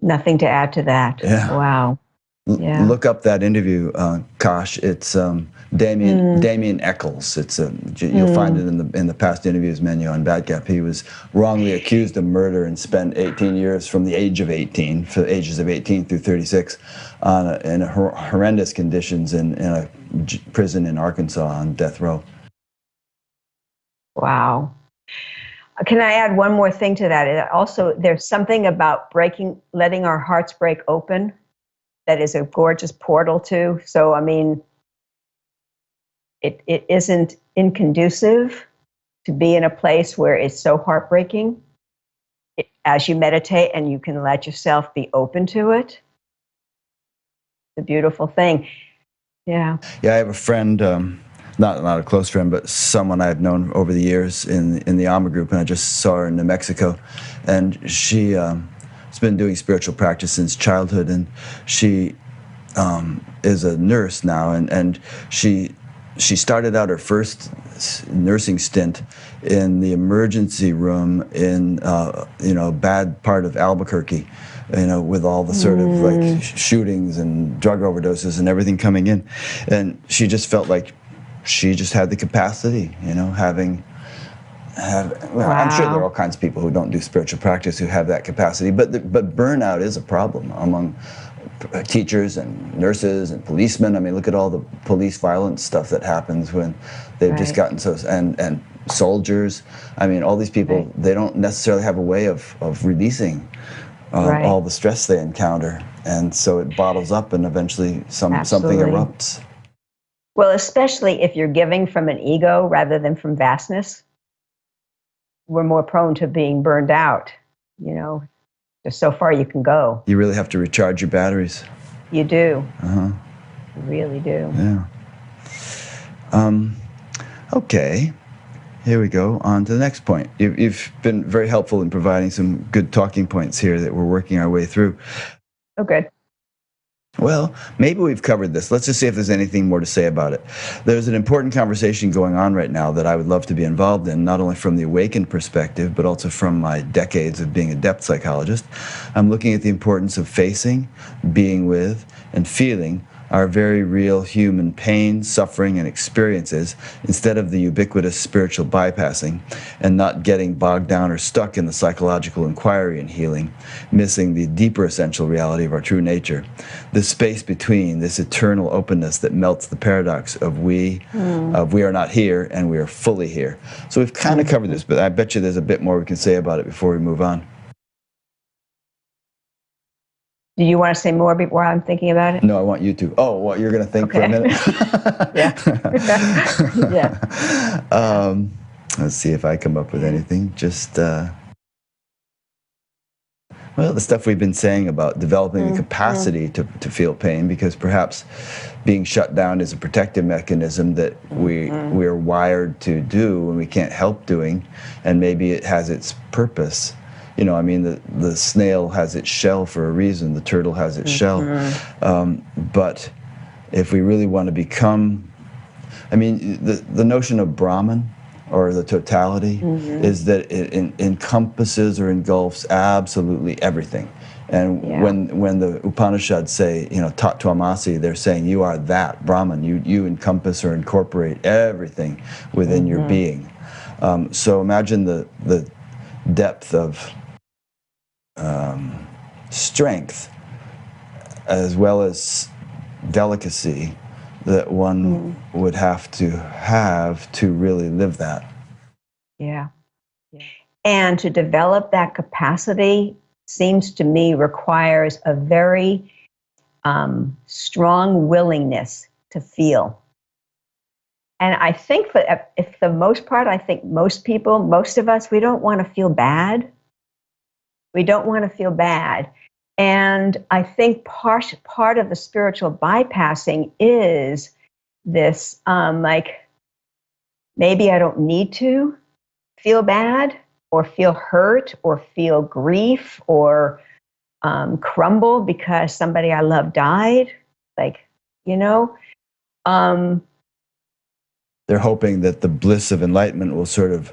Nothing to add to that. Yeah. Wow. Yeah. Look up that interview, Kosh. It's Damien Eccles. You'll find it in the past interviews menu on Bat Gap. He was wrongly accused of murder and spent 18 years from the age of 18, for the ages of 18 through 36, in horrendous conditions in a prison in Arkansas on death row. Wow. Can I add one more thing to that? Also, there's something about letting our hearts break open that is a gorgeous portal too. So, I mean, it isn't inconducive to be in a place where it's so heartbreaking. As you meditate and you can let yourself be open to it, it's a beautiful thing. Yeah. Yeah, I have a friend, not a close friend, but someone I've known over the years in the Alma group, and I just saw her in New Mexico, and she has been doing spiritual practice since childhood, and she is a nurse now, and she started out her first nursing stint in the emergency room in a bad part of Albuquerque, with all the sort of like shootings and drug overdoses and everything coming in, and she just felt like she just had the capacity, I'm sure there are all kinds of people who don't do spiritual practice who have that capacity, but burnout is a problem among teachers and nurses and policemen. I mean, look at all the police violence stuff that happens when they've just gotten so, and soldiers. I mean, all these people, they don't necessarily have a way of releasing all the stress they encounter, and so it bottles up, and eventually something erupts. Well, especially if you're giving from an ego rather than from vastness, we're more prone to being burned out. There's so far you can go. You really have to recharge your batteries. You do. Uh-huh. You really do. Yeah. Okay. Here we go. On to the next point. You've been very helpful in providing some good talking points here that we're working our way through. Oh, good. Well, maybe we've covered this. Let's just see if there's anything more to say about it. There's an important conversation going on right now that I would love to be involved in, not only from the awakened perspective, but also from my decades of being a depth psychologist. I'm looking at the importance of facing, being with, and feeling our very real human pain, suffering, and experiences instead of the ubiquitous spiritual bypassing, and not getting bogged down or stuck in the psychological inquiry and healing, missing the deeper essential reality of our true nature. This space between, this eternal openness that melts the paradox of we are not here and we are fully here. So we've kind of covered this, but I bet you there's a bit more we can say about it before we move on. Do you want to say more before I'm thinking about it? No, I want you to. Oh, well, you're going to think for a minute? Yeah. Let's see if I come up with anything. Just, the stuff we've been saying about developing the capacity to feel pain, because perhaps being shut down is a protective mechanism that we're wired to do and we can't help doing, and maybe it has its purpose. I mean, the snail has its shell for a reason, the turtle has its shell. But if we really want to become, I mean, the notion of Brahman or the totality, is that it encompasses or engulfs absolutely everything. And Yeah. when the Upanishads say, Tat-Tvamasi, they're saying you are that Brahman. You encompass or incorporate everything within your being. So imagine the depth of strength as well as delicacy that one would have to really live that. Yeah. And to develop that capacity seems to me requires a very strong willingness to feel. And I think for the most part, I think most people, most of us, we don't want to feel bad. We don't want to feel bad. And I think part of the spiritual bypassing is this, like, maybe I don't need to feel bad or feel hurt or feel grief or crumble because somebody I love died. Like, you know, um, They're hoping that the bliss of enlightenment will sort of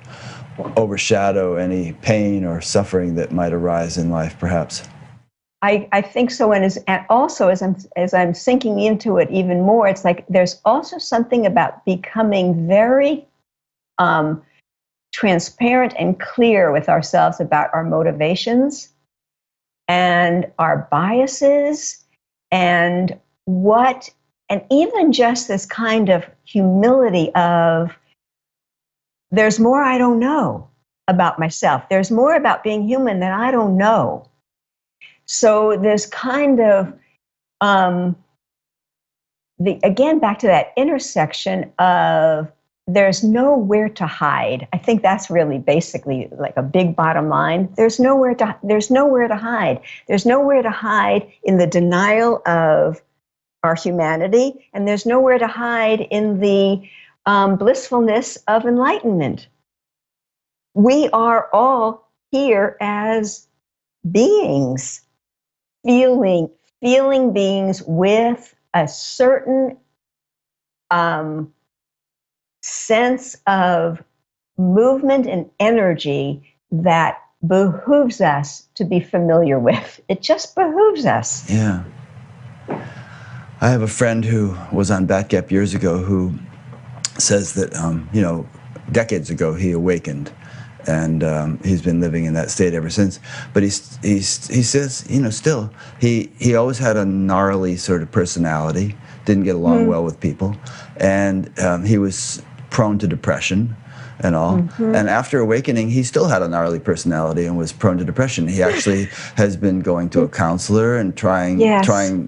overshadow any pain or suffering that might arise in life, perhaps. I think so. And also as I'm sinking into it even more, it's like there's also something about becoming very transparent and clear with ourselves about our motivations and our biases and and even just this kind of humility of there's more I don't know about myself. There's more about being human that I don't know. So this kind of again back to that intersection of there's nowhere to hide. I think that's really basically like a big bottom line. There's nowhere to hide. There's nowhere to hide in the denial of our humanity, and there's nowhere to hide in the blissfulness of enlightenment. We are all here as beings, feeling beings with a certain sense of movement and energy that behooves us to be familiar with. It just behooves us. Yeah. I have a friend who was on Bat Gap years ago who says that, decades ago he awakened, and he's been living in that state ever since. But he says, still, he always had a gnarly sort of personality, didn't get along well with people, and he was prone to depression and all. And after awakening, he still had a gnarly personality and was prone to depression. He actually has been going to a counselor and trying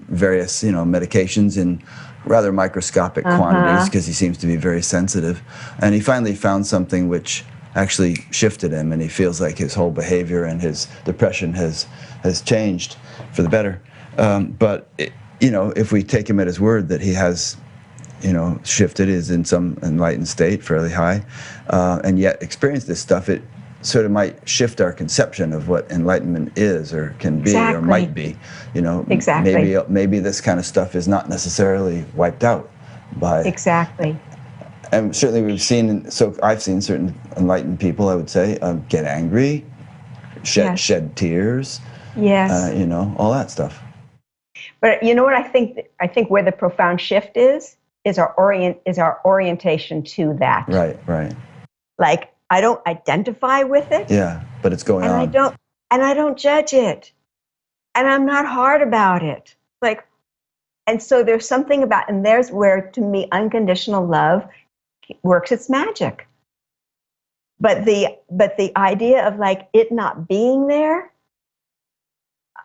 various, medications in rather microscopic quantities because he seems to be very sensitive. And he finally found something which actually shifted him, and he feels like his whole behavior and his depression has changed for the better. But if we take him at his word that he has shifted, is in some enlightened state, fairly high, and yet experience this stuff, it sort of might shift our conception of what enlightenment is or can be or might be. Exactly. Maybe this kind of stuff is not necessarily wiped out by. Exactly. And certainly I've seen certain enlightened people, I would say, get angry, shed tears, all that stuff. But you know what I think? I think where the profound shift is our orientation to that. Right. Like I don't identify with it. Yeah, but it's going on. I don't judge it, and I'm not hard about it. Like, and so there's something about, and there's where to me unconditional love works its magic. But the idea of like it not being there,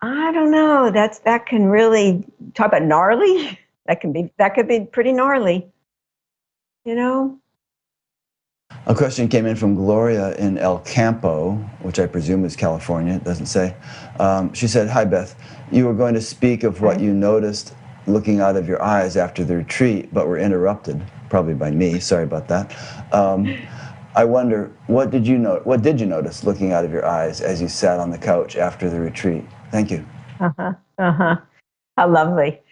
I don't know. That can really talk about gnarly. That could be pretty gnarly. A question came in from Gloria in El Campo, which I presume is California. It doesn't say. She said, "Hi Beth, you were going to speak of what you noticed looking out of your eyes after the retreat, but were interrupted, probably by me. Sorry about that. I wonder, what did you notice looking out of your eyes as you sat on the couch after the retreat? Thank you." How lovely.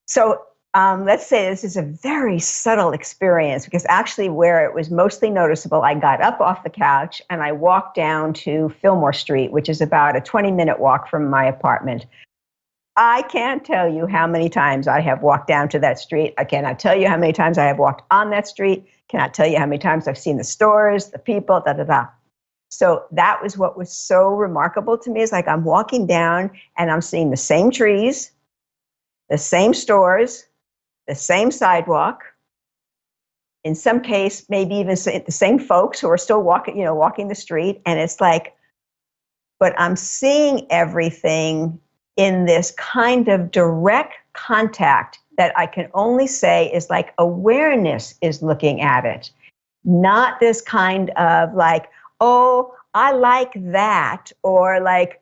So let's say this is a very subtle experience because actually, where it was mostly noticeable, I got up off the couch and I walked down to Fillmore Street, which is about a 20-minute walk from my apartment. I can't tell you how many times I have walked down to that street. I cannot tell you how many times I have walked on that street. Cannot tell you how many times I've seen the stores, the people, da da da. So that was what was so remarkable to me. Is like I'm walking down and I'm seeing the same trees, the same stores, the same sidewalk. In some case, maybe even the same folks who are still walking the street. And it's like, but I'm seeing everything in this kind of direct contact that I can only say is like awareness is looking at it, not this kind of like, oh, I like that, or like,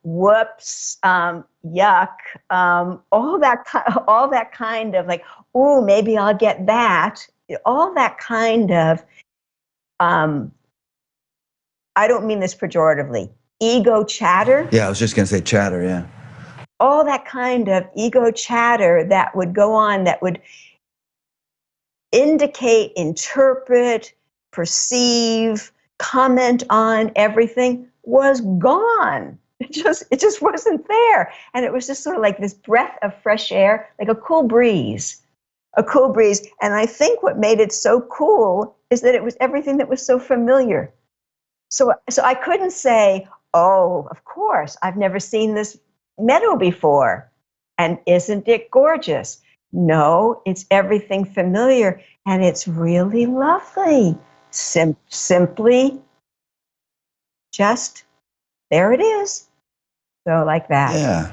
whoops, yuck, all that kind of like, oh, maybe I'll get that, all that kind of, I don't mean this pejoratively, ego chatter. Yeah, I was just going to say chatter, yeah. All that kind of ego chatter that would go on, that would indicate, interpret, perceive, comment on everything was gone. It just wasn't there. And it was just sort of like this breath of fresh air, like a cool breeze. A cool breeze. And I think what made it so cool is that it was everything that was so familiar. So I couldn't say, oh, of course, I've never seen this meadow before. And isn't it gorgeous? No, it's everything familiar. And it's really lovely. Simply just there it is. So like that. Yeah.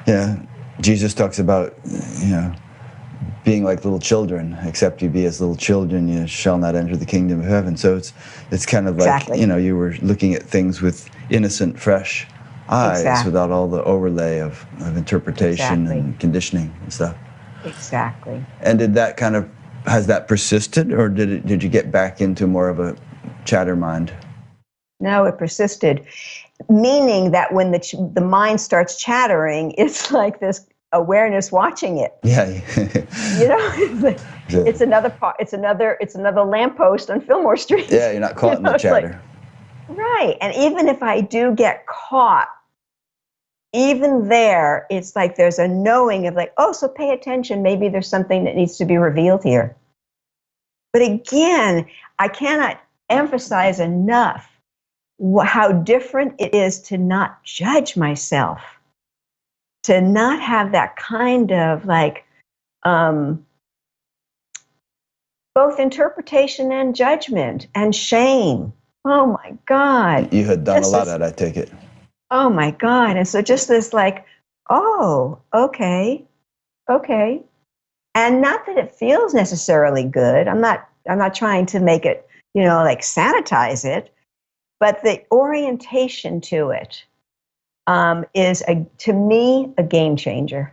Yeah. Jesus talks about, being like little children, except you be as little children, you shall not enter the kingdom of heaven. So it's kind of like, Exactly. You were looking at things with innocent, fresh eyes, Exactly. without all the overlay of interpretation Exactly. and conditioning and stuff. Exactly. And has that persisted, or did you get back into more of a chatter mind? No, it persisted, meaning that when the mind starts chattering, it's like this awareness watching it. Yeah. It's another part. It's another lamppost on Fillmore Street. Yeah, you're not caught in the chatter. Right. And even if I do get caught, even there, it's like there's a knowing of like, oh, so pay attention. Maybe there's something that needs to be revealed here. But again, I cannot emphasize enough how different it is to not judge myself, to not have that kind of like both interpretation and judgment and shame. Oh my God. You had done a lot of that, I take it. Oh my God. And so just this like, oh, okay. And not that it feels necessarily good. I'm not trying to make it, like sanitize it, but the orientation to it is, to me, a game changer.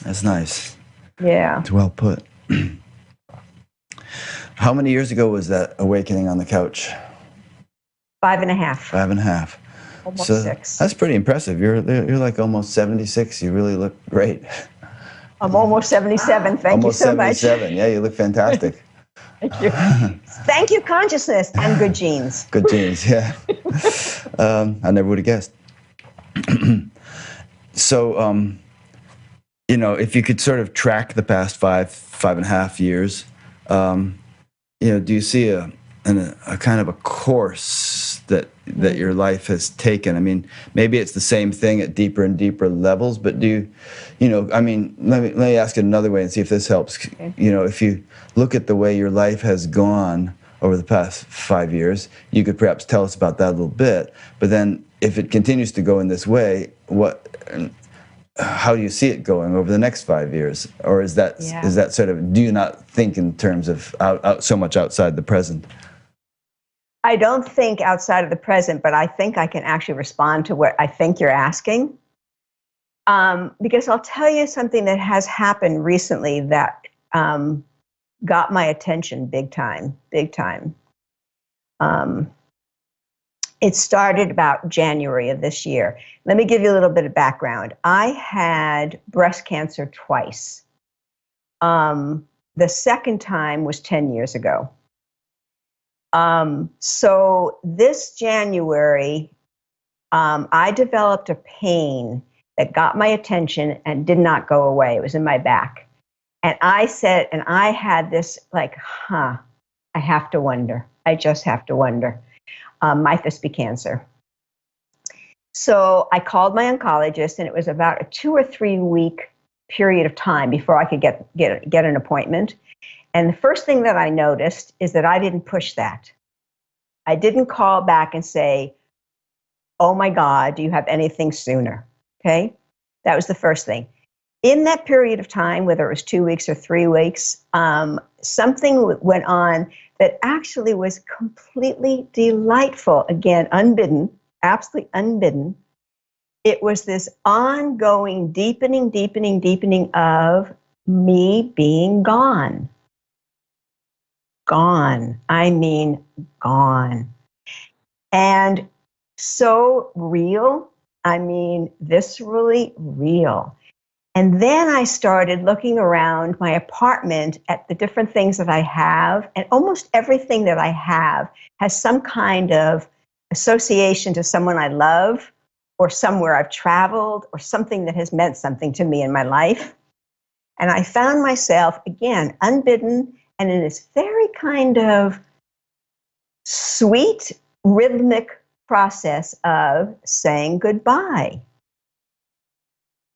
That's nice. Yeah. It's well put. How many years ago was that awakening on the couch? 5.5. 5.5. Almost So 6. that's pretty impressive. You're like almost 76. You really look great. I'm almost 77. Thank you so much. Almost 77. Yeah, you look fantastic. Thank you. Thank you, consciousness and good genes. Good genes, yeah. I never would have guessed. So, if you could sort of track the past 5.5 years, do you see a kind of a course that your life has taken? I mean, maybe it's the same thing at deeper and deeper levels, but let me ask it another way and see if this helps. Okay. If you look at the way your life has gone over the past 5 years, you could perhaps tell us about that a little bit. But then if it continues to go in this way, how do you see it going over the next 5 years? Or is that sort of, do you not think in terms of out so much outside the present? I don't think outside of the present, but I think I can actually respond to what I think you're asking. Because I'll tell you something that has happened recently that got my attention big time. It started about January of this year. Let me give you a little bit of background. I had breast cancer twice. The second time was 10 years ago. So this January, I developed a pain that got my attention and did not go away. It was in my back. And I said, and I had this like, I have to wonder. I just have to wonder. Might this be cancer? So I called my oncologist, and it was about a 2 or 3 week period of time before I could get an appointment. And the first thing that I noticed is that I didn't push that. I didn't call back and say, oh my God, do you have anything sooner? Okay, that was the first thing. In that period of time, whether it was 2 weeks or 3 weeks, something went on that actually was completely delightful. Again, unbidden, absolutely unbidden. It was this ongoing deepening of me being gone. Gone. I mean, gone. And so real. I mean, viscerally real. And then I started looking around my apartment at the different things that I have, and almost everything that I have has some kind of association to someone I love, or somewhere I've traveled, or something that has meant something to me in my life. And I found myself, again, unbidden, and in this very kind of sweet, rhythmic process of saying goodbye.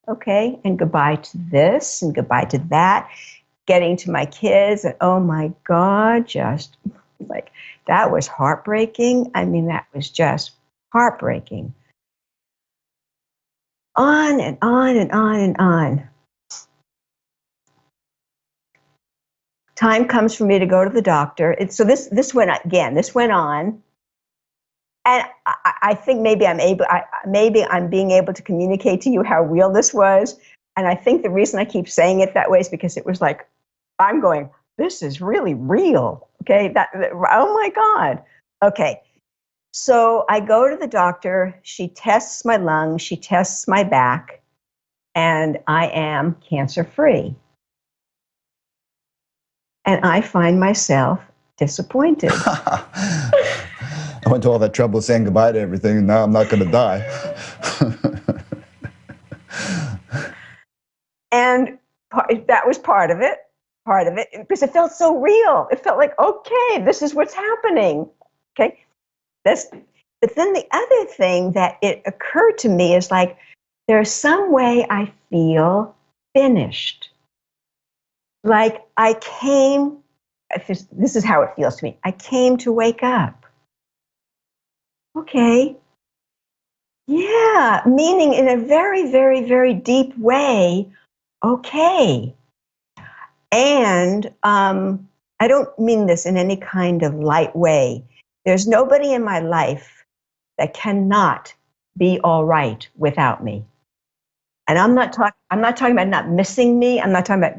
Okay, and goodbye to this and goodbye to that, getting to my kids, and oh my God, just like that was heartbreaking. I mean, that was just heartbreaking. On and on and on and on. Time comes for me to go to the doctor. So this went on. And I think maybe I'm being able to communicate to you how real this was. And I think the reason I keep saying it that way is because it was like, I'm going, this is really real. Okay, oh my God. Okay, so I go to the doctor. She tests my lungs. She tests my back, and I am cancer-free. And I find myself disappointed. I went to all that trouble saying goodbye to everything, and now I'm not going to die. And that was part of it, because it felt so real. It felt like, okay, this is what's happening. Okay, but then the other thing that it occurred to me is like, there's some way I feel finished. Like this is how it feels to me. I came to wake up. Okay. Yeah, meaning in a very, very, very deep way, okay. And I don't mean this in any kind of light way. There's nobody in my life that cannot be all right without me. And I'm not talking about not missing me. I'm not talking about,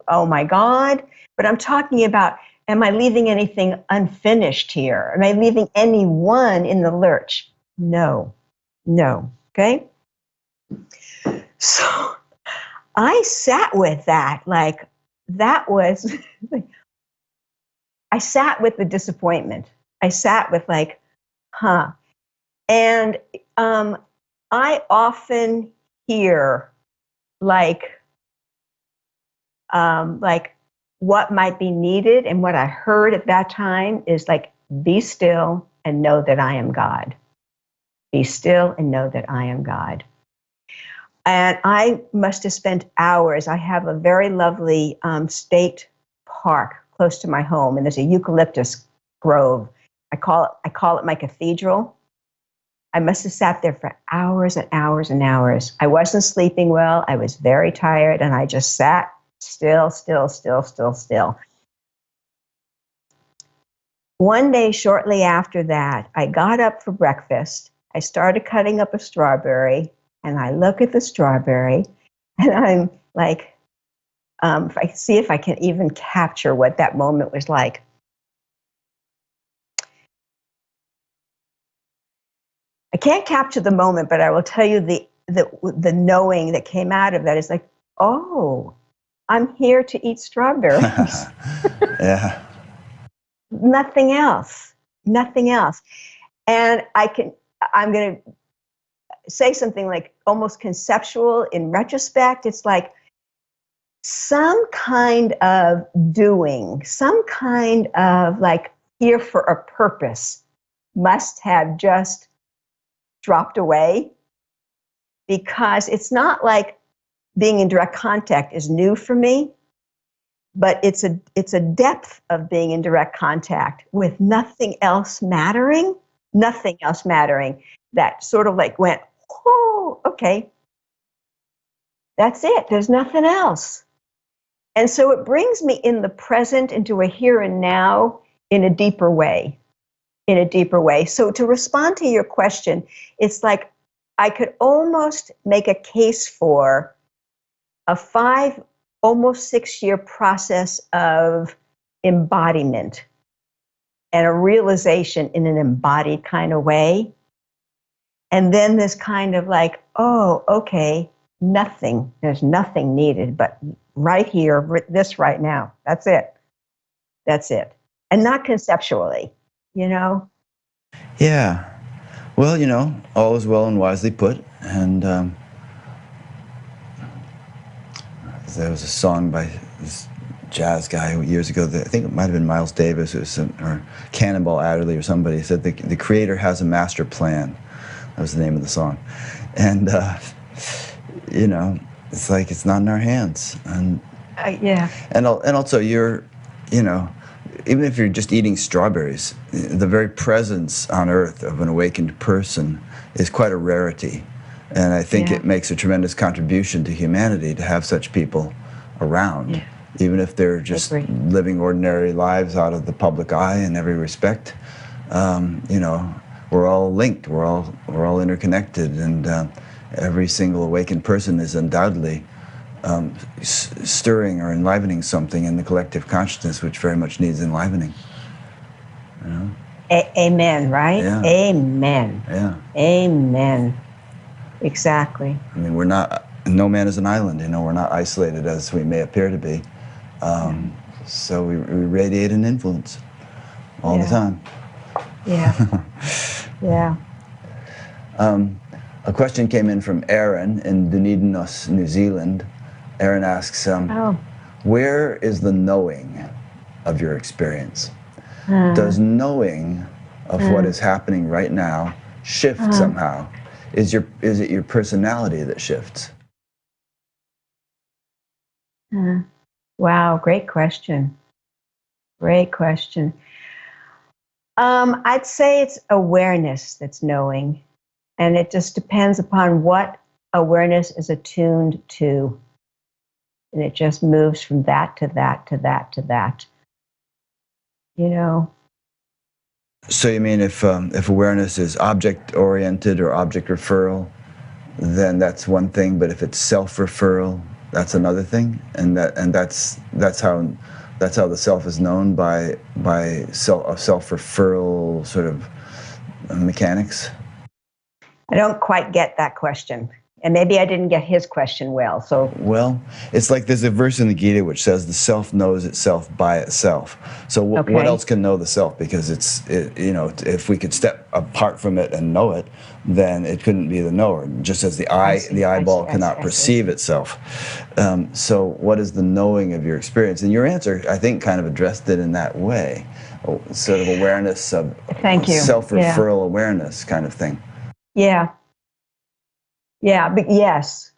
oh my God, but I'm talking about, am I leaving anything unfinished here? Am I leaving anyone in the lurch? No. Okay? So I sat with that, like, that was, I sat with the disappointment. I sat with like, And I often hear like what might be needed, and what I heard at that time is like, be still and know that I am God. Be still and know that I am God. And I must have spent hours. I have a very lovely state park close to my home, and there's a eucalyptus grove. I call it my cathedral. I must have sat there for hours and hours and hours. I wasn't sleeping well. I was very tired, and I just sat still. One day, shortly after that, I got up for breakfast. I started cutting up a strawberry, and I look at the strawberry, and I'm like, if I can even capture what that moment was like. I can't capture the moment, but I will tell you the knowing that came out of that is like, oh, I'm here to eat strawberries. Yeah. Nothing else. Nothing else. And I'm going to say something like almost conceptual in retrospect. It's like some kind of doing, some kind of like here for a purpose must have just dropped away, because it's not like being in direct contact is new for me, but it's a depth of being in direct contact with nothing else mattering, that sort of like went, oh, okay, that's it. There's nothing else. And so it brings me in the present into a here and now in a deeper way, So to respond to your question, it's like I could almost make a case for a 5, almost 6-year process of embodiment and a realization in an embodied kind of way. And then this kind of like, oh, okay, there's nothing needed but right here, this right now. That's it. And not conceptually, you know? Yeah. Well, all is well and wisely put. And there was a song by this jazz guy years ago that I think it might have been Miles Davis or Cannonball Adderley or somebody said the creator has a master plan. That was the name of the song. And, it's like it's not in our hands. And Yeah. and also even if you're just eating strawberries, the very presence on Earth of an awakened person is quite a rarity. And I think it makes a tremendous contribution to humanity to have such people around, even if they're just living ordinary lives out of the public eye in every respect. We're all linked, we're all interconnected, and every single awakened person is undoubtedly stirring or enlivening something in the collective consciousness, which very much needs enlivening. Amen, right? Yeah. Amen. Yeah. Amen. Exactly. I mean, no man is an island, we're not isolated as we may appear to be. So we radiate an influence all the time. Yeah. Yeah. A question came in from Aaron in Dunedin, New Zealand. Aaron asks, where is the knowing of your experience? Does knowing of what is happening right now shift somehow? Is it your personality that shifts? Wow, great question. Great question. I'd say it's awareness that's knowing, and it just depends upon what awareness is attuned to. And it just moves from that to that to that to that. So you mean if awareness is object-oriented or object referral, then that's one thing. But if it's self-referral, that's another thing, and that's how the self is known by self-referral sort of mechanics. I don't quite get that question. And maybe I didn't get his question well. Well, it's like there's a verse in the Gita which says the self knows itself by itself. So what else can know the self? Because if we could step apart from it and know it, then it couldn't be the knower. Just as the eyeball cannot perceive itself. So what is the knowing of your experience? And your answer, I think, kind of addressed it in that way, sort of awareness of self-referral awareness kind of thing. Yeah. Yeah, but yes.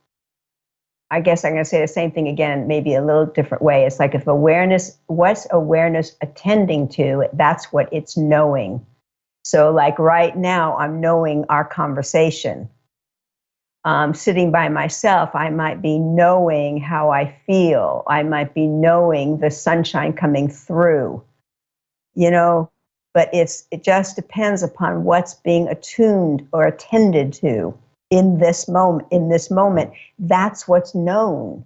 I guess I'm going to say the same thing again, maybe a little different way. It's like what's awareness attending to, that's what it's knowing. So like right now, I'm knowing our conversation. Sitting by myself, I might be knowing how I feel. I might be knowing the sunshine coming through, but it just depends upon what's being attuned or attended to. In this moment, that's what's known.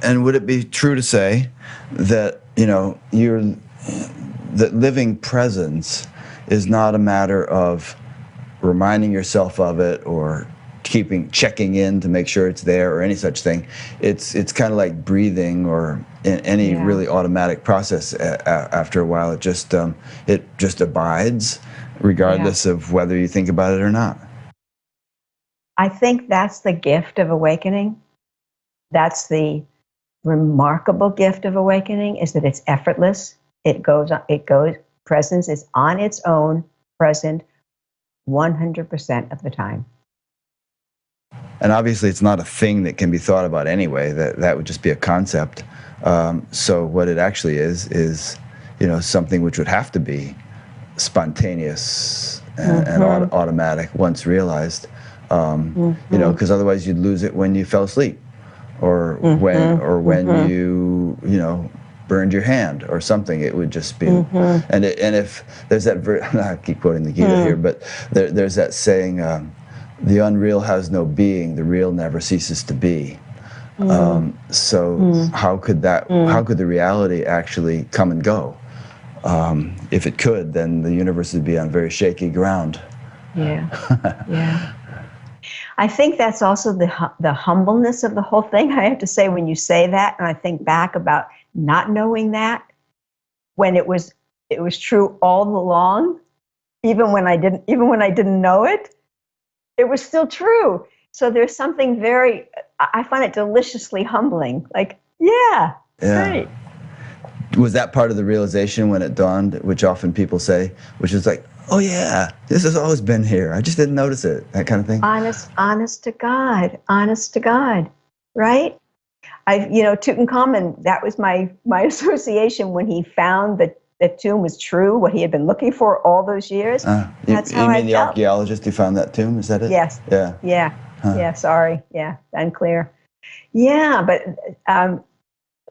And would it be true to say that that living presence is not a matter of reminding yourself of it or checking in to make sure it's there or any such thing. It's kind of like breathing or in any Yeah. really automatic process. After a while, it just abides, regardless of whether you think about it or not. I think that's the gift of awakening. That's the remarkable gift of awakening, is that it's effortless. It goes, presence is on its own, present 100% of the time. And obviously, it's not a thing that can be thought about anyway. That would just be a concept. So what it actually is something which would have to be spontaneous and automatic once realized. Because otherwise you'd lose it when you fell asleep, or when you burned your hand or something. It would just be. And if there's that, I keep quoting the Gita here, but there's that saying. The unreal has no being, the real never ceases to be. So how could the reality actually come and go? If it could, then the universe would be on very shaky ground. Yeah. I think that's also the humbleness of the whole thing. I have to say, when you say that, and I think back about not knowing that, when it was true all along, even when I didn't know it. It was still true. So there's something I find it deliciously humbling. Like, yeah. Right. Was that part of the realization when it dawned, which often people say, which is like, oh yeah, this has always been here. I just didn't notice it, that kind of thing? Honest to God, right? Tutankhamun, that was my association when he found that the tomb was true, what he had been looking for all those years. That's how I felt. You mean the archaeologist who found that tomb? Is that it? Yes. Yeah. Huh. Yeah. Sorry. Yeah. Unclear. Yeah, but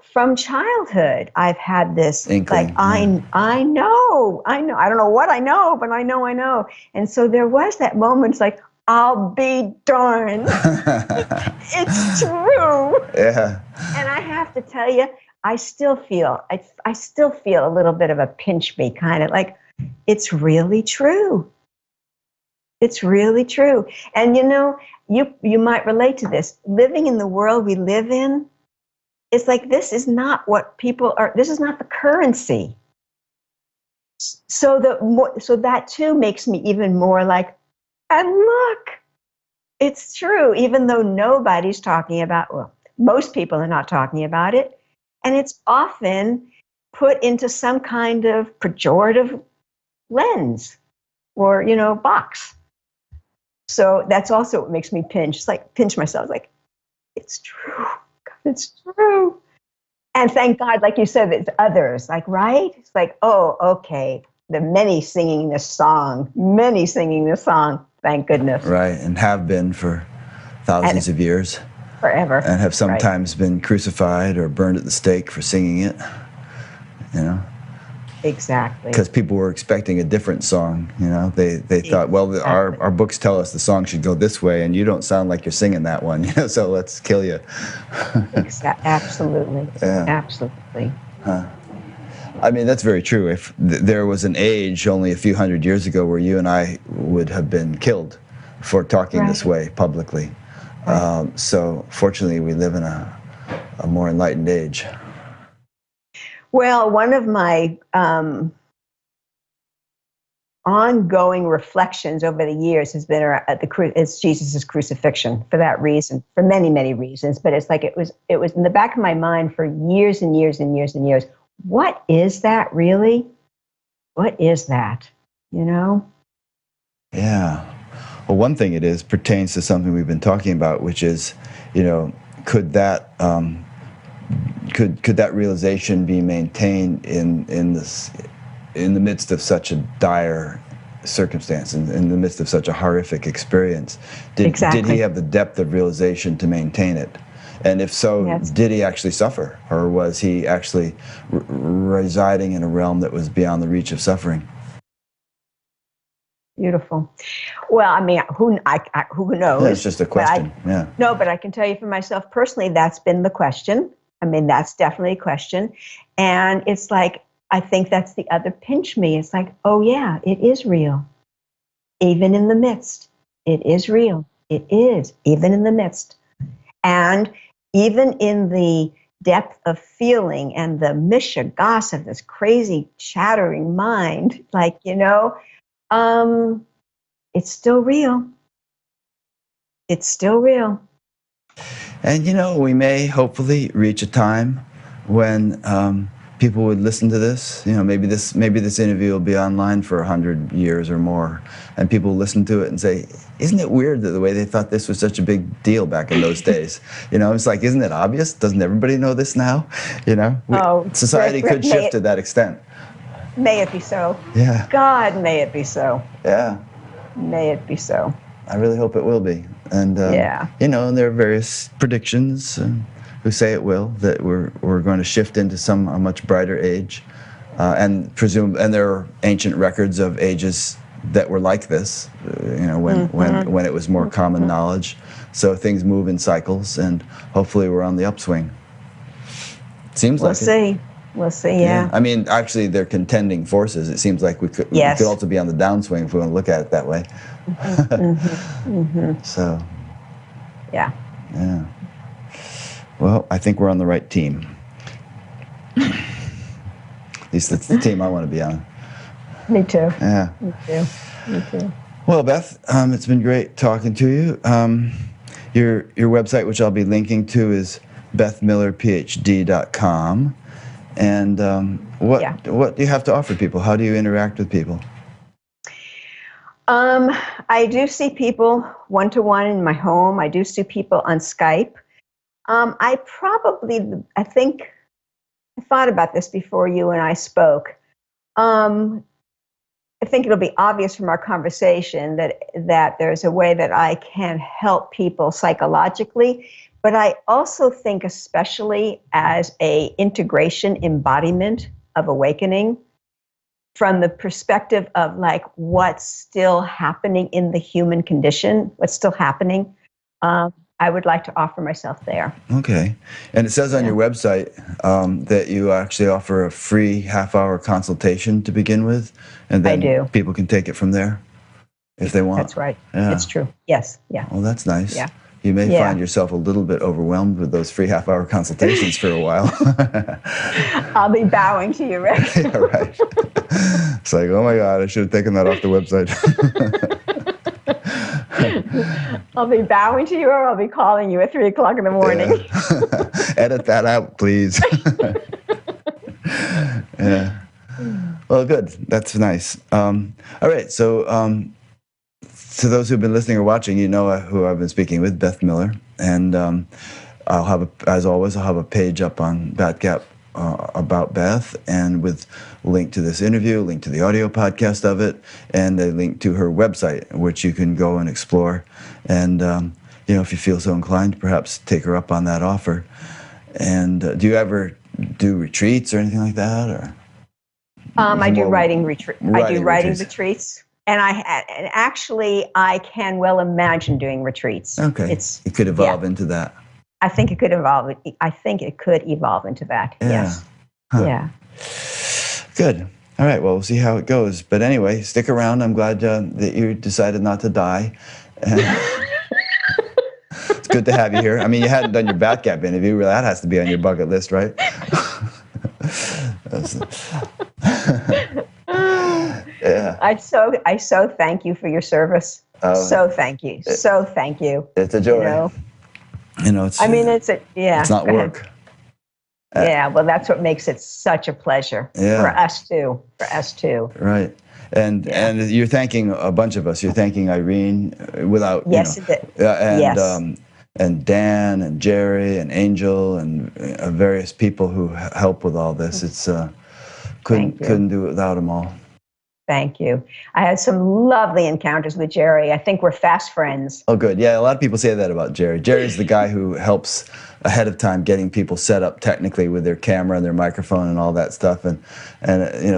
from childhood, I've had this inkling. Like I know. I don't know what I know, but I know. And so there was that moment. It's like, I'll be darned. It's true. Yeah. And I have to tell you, I still feel a little bit of a pinch me, kind of like, it's really true. It's really true. And you might relate to this. Living in the world we live in, it's like, this is not what people are, this is not the currency. So that too makes me even more like, and look, it's true, even though nobody's talking about, well, most people are not talking about it. And it's often put into some kind of pejorative lens or, box. So that's also what makes me pinch myself, like, it's true. God, it's true. And thank God, like you said, it's others, like, right? It's like, oh, okay. The many singing this song, thank goodness. Right, and have been for thousands of years. Forever. And have sometimes been crucified or burned at the stake for singing it, Exactly. Because people were expecting a different song, They thought, well, our books tell us the song should go this way, and you don't sound like you're singing that one, so let's kill you. Absolutely. Yeah. Absolutely. I mean, that's very true. If there was an age only a few hundred years ago where you and I would have been killed for talking this way publicly. Right. So fortunately, we live in a more enlightened age. Well, one of my ongoing reflections over the years has been it's Jesus' crucifixion, for that reason, for many, many reasons. But it's like it was in the back of my mind for years and years and years and years. What is that really? What is that? Yeah. Well, one thing pertains to something we've been talking about, which is, could that realization be maintained in the midst of such a dire circumstance, in the midst of such a horrific experience? Did he have the depth of realization to maintain it? And if so, yes. Did he actually suffer, or was he actually residing in a realm that was beyond the reach of suffering? Beautiful. Well, I mean, who knows? It's just a question. No, but I can tell you for myself personally, that's been the question. I mean, that's definitely a question. And it's like, I think that's the other pinch me. It's like, oh yeah, it is real. even in the midst. It is real. It is, even in the midst. And even in the depth of feeling and the mishigas of this crazy chattering mind, like, it's still real. It's still real. And we may hopefully reach a time when people would listen to this. Maybe this interview will be online for 100 years or more, and people will listen to it and say, "Isn't it weird that the way they thought this was such a big deal back in those days?" It's like, isn't it obvious? Doesn't everybody know this now? Society Rick, could shift to that extent. May it be so. Yeah. God, may it be so. Yeah. May it be so. I really hope it will be. And Yeah. and there are various predictions who say it will, that we're going to shift into a much brighter age, and there are ancient records of ages that were like this, when it was more common knowledge. So things move in cycles, and hopefully we're on the upswing. Seems like it. We'll see. Yeah. I mean, actually, they're contending forces. It seems like we could also be on the downswing if we want to look at it that way. So. Yeah. Yeah. Well, I think we're on the right team. At least that's the team I want to be on. Me too. Yeah. Me too. Me too. Well, Beth, it's been great talking to you. Your website, which I'll be linking to, is bethmillerphd.com. And what do you have to offer people? How do you interact with people? I do see people one-to-one in my home. I do see people on Skype. I thought about this before you and I spoke. I think it'll be obvious from our conversation that there's a way that I can help people psychologically, but I also think especially as a integration embodiment of awakening, from the perspective of like what's still happening in the human condition, what's still happening. I would like to offer myself there. Okay. And it says on your website that you actually offer a free half-hour consultation to begin with, and then people can take it from there if they want. That's right. Yeah. It's true. Yes. Yeah. Well, that's nice. Yeah. You may find yourself a little bit overwhelmed with those free half-hour consultations for a while. I'll be bowing to you, Rick. Yeah, right. It's like, oh my God, I should have taken that off the website. I'll be bowing to you, or I'll be calling you at 3:00 in the morning. Yeah. Edit that out, please. Yeah. Well, good. That's nice. All right. So, to those who've been listening or watching, you know who I've been speaking with, Beth Miller, and as always, I'll have a page up on BatGap about Beth, and with a link to this interview, a link to the audio podcast of it, and a link to her website, which you can go and explore. And if you feel so inclined, perhaps take her up on that offer. And do you ever do retreats or anything like that, or? I do writing retreats. And actually, I can well imagine doing retreats. Okay, it could evolve into that. I think it could evolve. I think it could evolve into that. Yeah. Yes. Huh. Yeah. Good. All right. Well, we'll see how it goes. But anyway, stick around. I'm glad that you decided not to die. It's good to have you here. I mean, you hadn't done your BatGap interview. That has to be on your bucket list, right? Yeah. I so thank you for your service. So thank you. So thank you. It's a joy. It's. I mean, it's not work. Yeah. Well, that's what makes it such a pleasure for us too. Right. And you're thanking a bunch of us. You're thanking Irene without and Dan and Jerry and Angel and various people who help with all this. It's couldn't do it without them all. Thank you. I had some lovely encounters with Jerry. I think we're fast friends. Oh, good. Yeah, a lot of people say that about Jerry. Jerry's the guy who helps ahead of time getting people set up technically with their camera and their microphone and all that stuff. And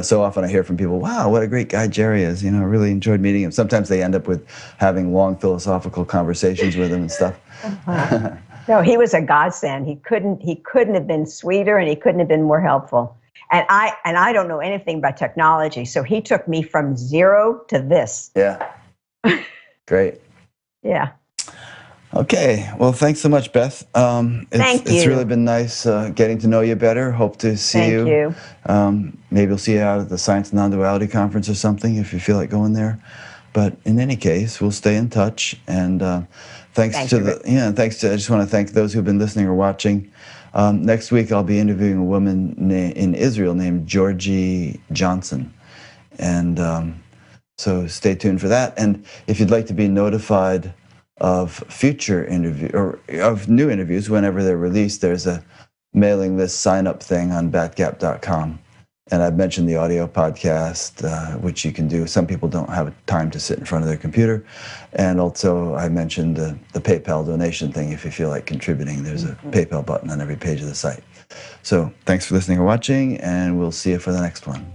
so often I hear from people, wow, what a great guy Jerry is. I really enjoyed meeting him. Sometimes they end up with having long philosophical conversations with him and stuff. No, he was a godsend. He couldn't have been sweeter, and he couldn't have been more helpful. And I don't know anything about technology, so he took me from zero to this. Yeah. Great. Yeah. Okay. Well, thanks so much, Beth. Thank It's you. really been nice getting to know you better. Hope to see Thank you. you. Maybe we'll see you out at the Science and Non-Duality Conference or something if you feel like going there. But in any case, we'll stay in touch. And thanks Thank to you, the thanks to. I just want to thank those who've been listening or watching. Next week, I'll be interviewing a woman in Israel named Georgie Johnson, and so stay tuned for that. And if you'd like to be notified of future interview or of new interviews whenever they're released, there's a mailing list sign up thing on batgap.com. And I've mentioned the audio podcast, which you can do. Some people don't have time to sit in front of their computer. And also I mentioned the PayPal donation thing. If you feel like contributing, there's a PayPal button on every page of the site. So thanks for listening or watching, and we'll see you for the next one.